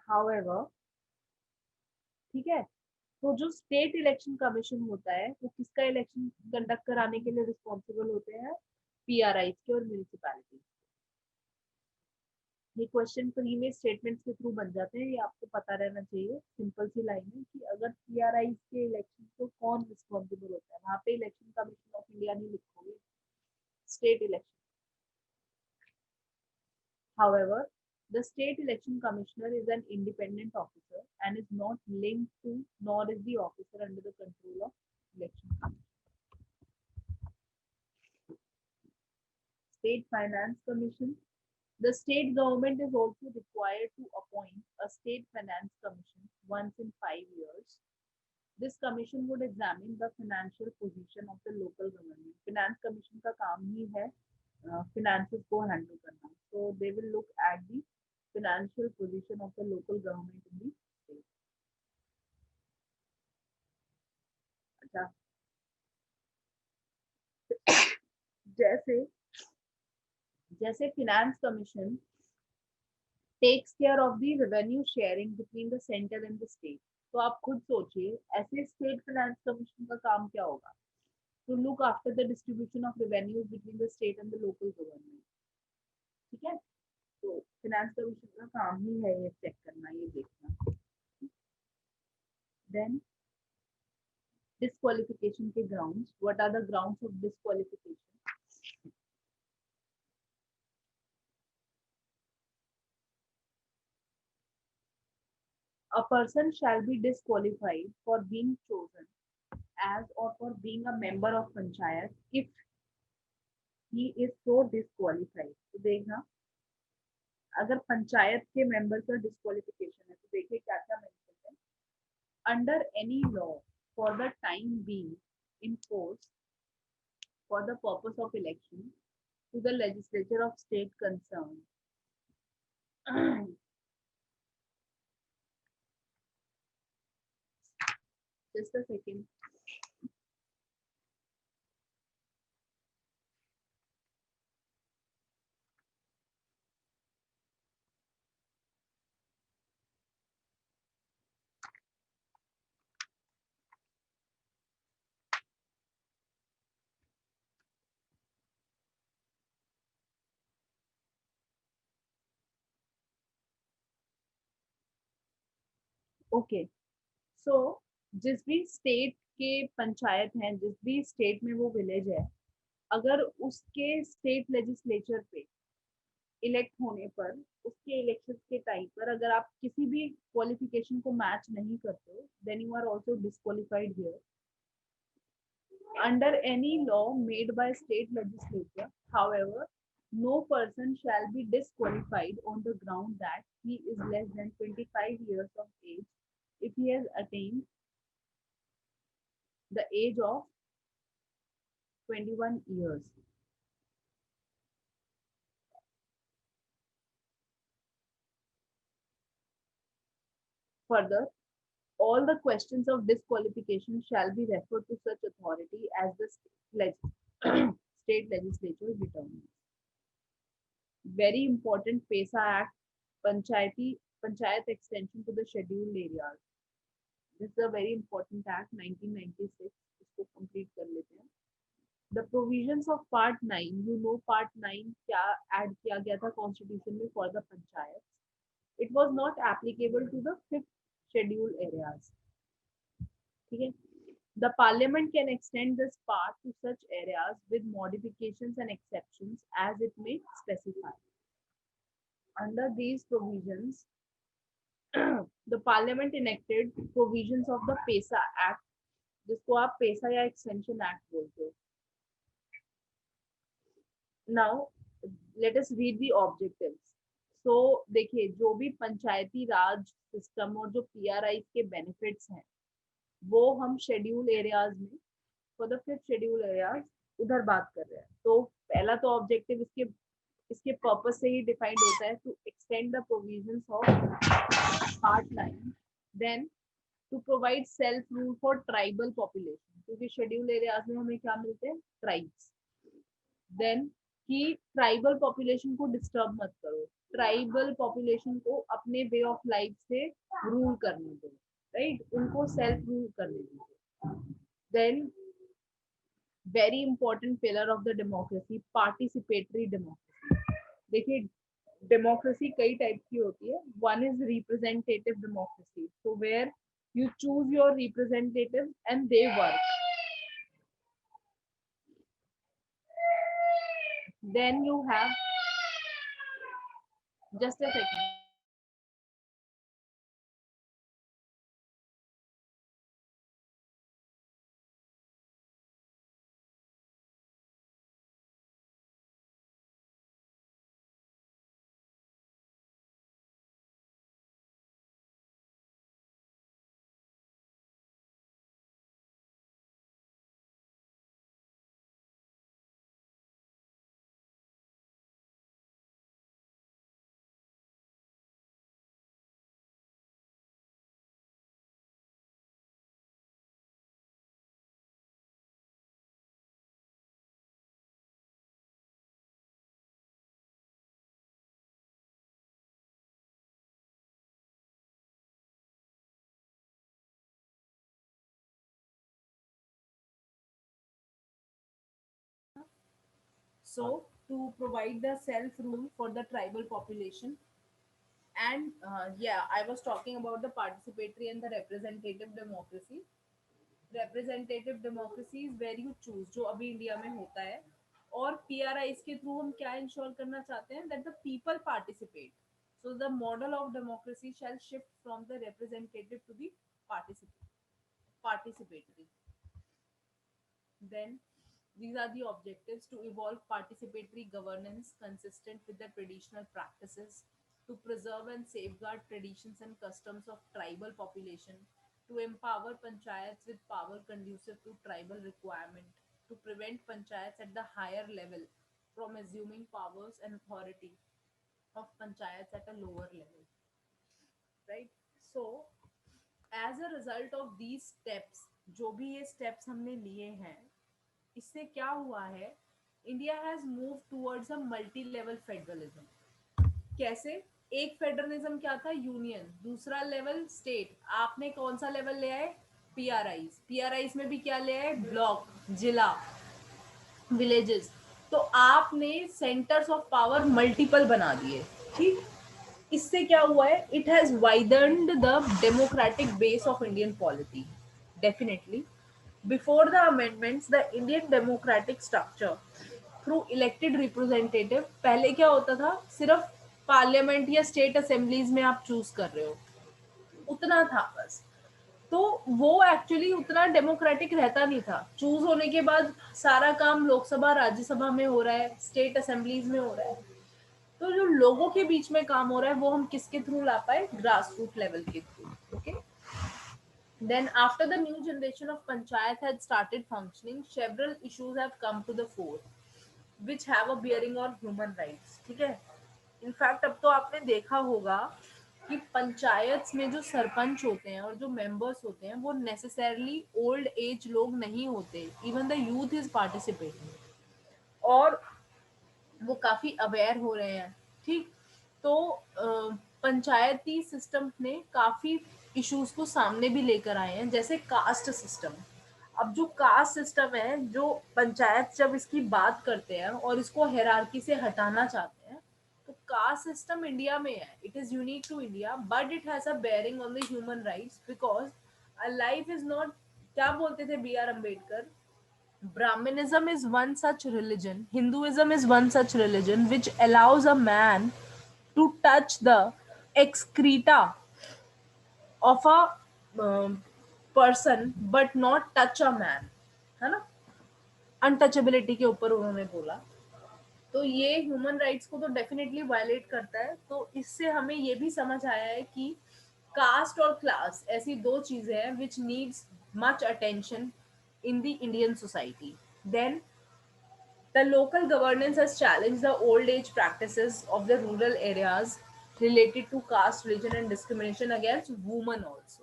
However, ठीक है, तो जो स्टेट इलेक्शन कमीशन होता है, वो किसका इलेक्शन कंडक्ट कराने के लिए रिस्पॉन्सिबल होते हैं? पीआरआई के और म्यूनिसिपैलिटी. ये क्वेश्चन प्री में स्टेटमेंट्स के थ्रू बन जाते हैं, ये आपको पता रहना चाहिए. सिंपल सी लाइन है कि अगर पीआरआई के इलेक्शन को कौन रिस्पॉन्सिबल होता है, वहां पे इलेक्शन कमीशन ऑफ इंडिया नहीं लिखोगे, state election. However, the state election commissioner is an independent officer and is not linked to, nor is the officer under the control of election commission. State Finance Commission. The state government is also required to appoint a state finance commission once in 5 years. This commission would examine the financial position of the local government. Finance commission का काम ही है finances को handle करना. So they will look at the financial position of the local government in the state. अच्छा, जैसे जैसे finance commission takes care of the revenue sharing between the center and the state. तो आप खुद सोचिए, ऐसे स्टेट फाइनेंस कमीशन का काम क्या होगा? To look after the distribution of revenues between the state and the local government. ठीक है, तो फाइनेंस कमीशन का काम ही है ये चेक करना, ये देखना. Then disqualification के grounds. What are the grounds of disqualification? A person shall be disqualified for being chosen as or for being a member of panchayat if he is so disqualified. तो देखना, अगर पंचायत के member का disqualification है, तो देखिए क्या क्या मेंशन है. Under any law for the time being in force for the purpose of election to the legislature of state concerned. Just a second. Okay, so जिस भी स्टेट के पंचायत हैं, जिस भी स्टेट में वो विलेज है, अगर उसके स्टेट लेजिस्लेचर पे इलेक्ट होने पर, उसके इलेक्शन के टाइम पर अगर आप किसी भी क्वालिफिकेशन को मैच नहीं करते हो, then you are also disqualified here under any law made by state legislature. However, no person shall be disqualified on the ground that he is less than 25 years of age if he has attained the age of 21 years. Further, all the questions of disqualification shall be referred to such authority as the state legislature determines. Very important PESA Act, Panchayat extension to the scheduled areas. This is a very important act 1996. इसको complete कर लेते हैं. The provisions of Part 9, you know Part 9 क्या add किया गया था Constitution में for the panchayats. It was not applicable to the fifth scheduled areas. ठीक है. The Parliament can extend this part to such areas with modifications and exceptions as it may specify. Under these provisions, the Parliament enacted provisions of the PESA Act, जिसको आप पेसा या extension act बोलते हो. Now let us read the objectives. So देखिए, जो भी पंचायती Raj system और जो पीआरआई के बेनिफिट्स हैं, वो हम शेड्यूल एरियाज में, for the fifth schedule areas, उधर बात कर रहे हैं. तो पहला तो ऑब्जेक्टिव इसके पर्पस से ही डिफाइंड होता है, to extend the provisions of part 9, then to provide self rule for tribal population, क्योंकि शेड्यूल एरियाज में हमें क्या मिलते हैं, ट्राइब्स. देन कि ट्राइबल पॉपुलेशन को डिस्टर्ब मत करो, ट्राइबल पॉपुलेशन को अपने वे ऑफ लाइफ से रूल करने दो, राइट, उनको सेल्फ रूल करने दीजिए. Then very important pillar of the democracy, participatory democracy. देखिए, डेमोक्रेसी कई टाइप की होती है. One is representative democracy, so where you choose your representative and they work. Then you have, just a second. So, to provide the self rule for the tribal population, and yeah, I was talking about the participatory and the representative democracy. Representative democracy is where you choose, जो अभी India में होता है. और PRI के through हम क्या ensure करना चाहते हैं, that the people participate. So the model of democracy shall shift from the representative to the participatory. Then these are the objectives: to evolve participatory governance consistent with the traditional practices, to preserve and safeguard traditions and customs of tribal population, to empower panchayats with power conducive to tribal requirement, to prevent panchayats at the higher level from assuming powers and authority of panchayats at a lower level. Right? So, as a result of these steps, जो भी ये steps हमने लिए हैं, इससे क्या हुआ है, India has move towards a multi level federalism. कैसे? एक फेडरलिज्म क्या था, यूनियन. दूसरा लेवल स्टेट. आपने कौन सा लेवल ले आए, पीआरआईज. पीआरआईज में भी क्या ले आए, ब्लॉक, जिला, विलेजेस. तो आपने सेंटर्स ऑफ पावर मल्टीपल बना दिए. ठीक. इससे क्या हुआ है, it has widened the democratic base of Indian polity. Definitely before the amendments the Indian democratic structure through elected representative, पहले क्या होता था, सिर्फ पार्लियामेंट या स्टेट असेंबलीज में आप चूज कर रहे हो, उतना था बस। तो वो एक्चुअली उतना डेमोक्रेटिक रहता नहीं था। चूज होने के बाद सारा काम लोकसभा राज्यसभा में हो रहा है, स्टेट असेंबलीज में हो रहा है। तो जो लोगों के बीच में काम हो रहा है वो हम किसके थ्रू ला पाए, ग्रास रूट लेवल के through. Okay, then after the new generation of panchayat had started functioning, several issues have come to the fore which have a bearing on human rights। ठीक है, इनफैक्ट अब तो आपने देखा होगा कि पंचायत में जो सरपंच होते हैं और जो मेंबर्स होते हैं वो नेसेसरली ओल्ड एज लोग नहीं होते, even the youth is participating, और वो काफी अवेयर हो रहे हैं। ठीक, तो पंचायती सिस्टम ने काफी इश्यूज को सामने भी लेकर आए हैं, जैसे कास्ट सिस्टम। अब जो कास्ट सिस्टम है, जो पंचायत जब इसकी बात करते हैं और इसको हायरार्की से हटाना चाहते हैं, तो कास्ट सिस्टम इंडिया में है, it is unique to India, but it has a bearing on the human rights because a life is not, क्या बोलते थे B R Ambedkar, Brahminism is one such religion, Hinduism is one such religion which allows a man to touch the excreta of a person but not touch a man, है ना, untouchability के ऊपर उन्होंने बोला। तो ये ह्यूमन राइट्स को तो डेफिनेटली वायलेट करता है। तो इससे हमें ये भी समझ आया है कि कास्ट और क्लास ऐसी दो चीजें हैं which needs much attention in the Indian society. Then the local governance has challenged the old age practices of the rural areas related to caste, religion, and discrimination against women also.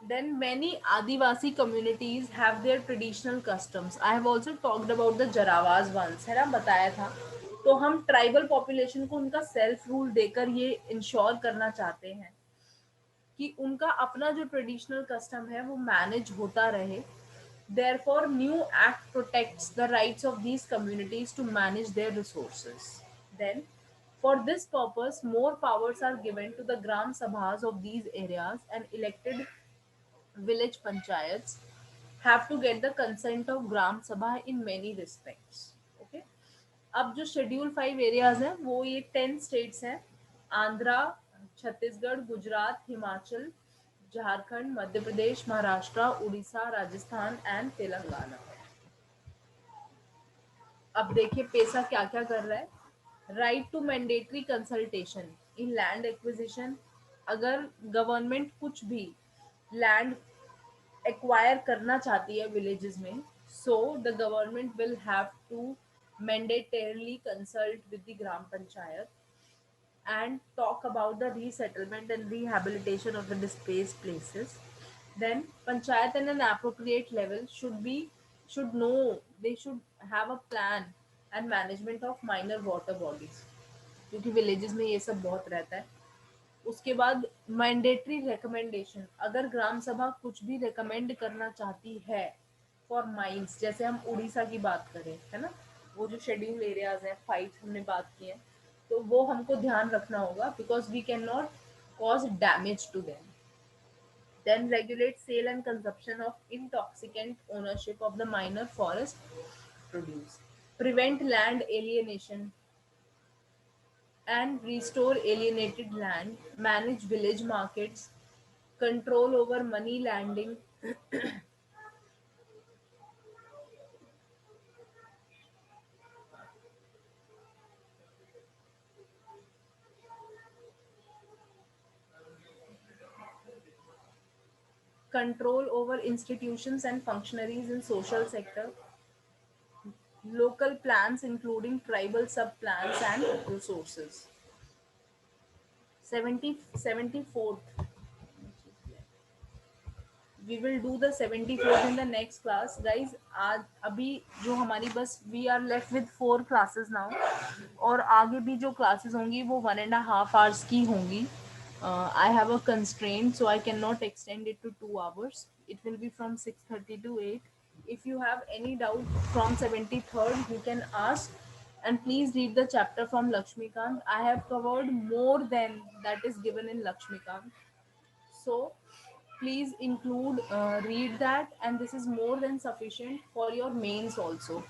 Then many Adivasi communities have their traditional customs. I have also talked about the Jarawas once, है ना, बताया था। तो हम tribal population को उनका self rule देकर ये इंश्योर करना चाहते हैं कि उनका अपना जो ट्रेडिशनल कस्टम है वो मैनेज होता रहे। Therefore, new act protects the rights of these communities to manage their resources. Then, for this purpose, more powers are given to the Gram Sabhas of these areas, and elected village panchayats have to get the consent of Gram Sabha in many respects. Okay. अब जो schedule 5 areas हैं वो ये 10 states हैं, Andhra, Chhattisgarh, Gujarat, Himachal, Jharkhand, Madhya Pradesh, Maharashtra, Orissa, Rajasthan and Telangana. अब देखिए पैसा क्या क्या कर रहा है। Right to mandatory consultation in land acquisition, अगर गवर्नमेंट कुछ भी लैंड एक्वायर करना चाहती है विलेजेस में, so the government will have to mandatorily consult with the gram panchayat and talk about the resettlement and rehabilitation of the displaced places. Then panchayat in an appropriate level should know, they should have a plan and management of minor water bodies, क्योंकि villages में ये सब बहुत रहता है। उसके बाद mandatory recommendation, अगर ग्राम सभा कुछ भी रिकमेंड करना चाहती है फॉर माइंस, जैसे हम उड़ीसा की बात करें, है ना, वो जो शेड्यूल एरियाज हैं 5 हमने बात की है, तो वो हमको ध्यान रखना होगा because we can not cause damage to them. Then regulate sale and consumption of intoxicant ownership of the minor forest produce. Prevent land alienation and restore alienated land. Manage village markets. Control over money landing. Control over institutions and functionaries in social sector. Local plans including tribal sub plans and resources. 74th, we will do the 74th in the next class guys. आज अभी जो हमारी बस we are left with 4 classes now, और आगे भी जो classes होंगी वो 1.5 hours की होंगी। I have a constraint so I can not extend it to 2 hours, it will be from 6:30 to 8। if you have any doubt from 73rd you can ask, And please read the chapter from Lakshmikant. I have covered more than that is given in Lakshmikant. So please include, read that, and this is more than sufficient for your mains also.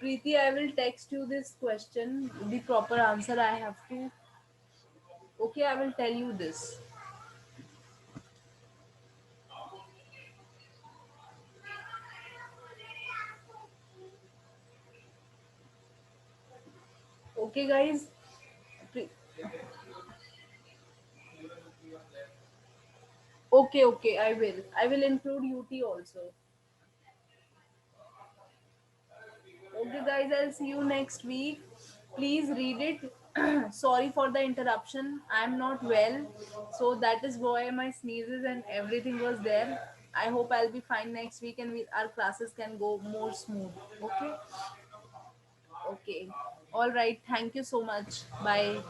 Preeti, I will text you this question, the proper answer I have to. Okay, I will tell you this. Okay, guys. Pre- okay, okay, I will. I will include UT also. Okay, guys, I'll see you next week. Please read it. Sorry for the interruption. I'm not well, so that is why my sneezes and everything was there. I hope I'll be fine next week and our classes can go more smooth. Okay, okay. All right. Thank you so much. Bye.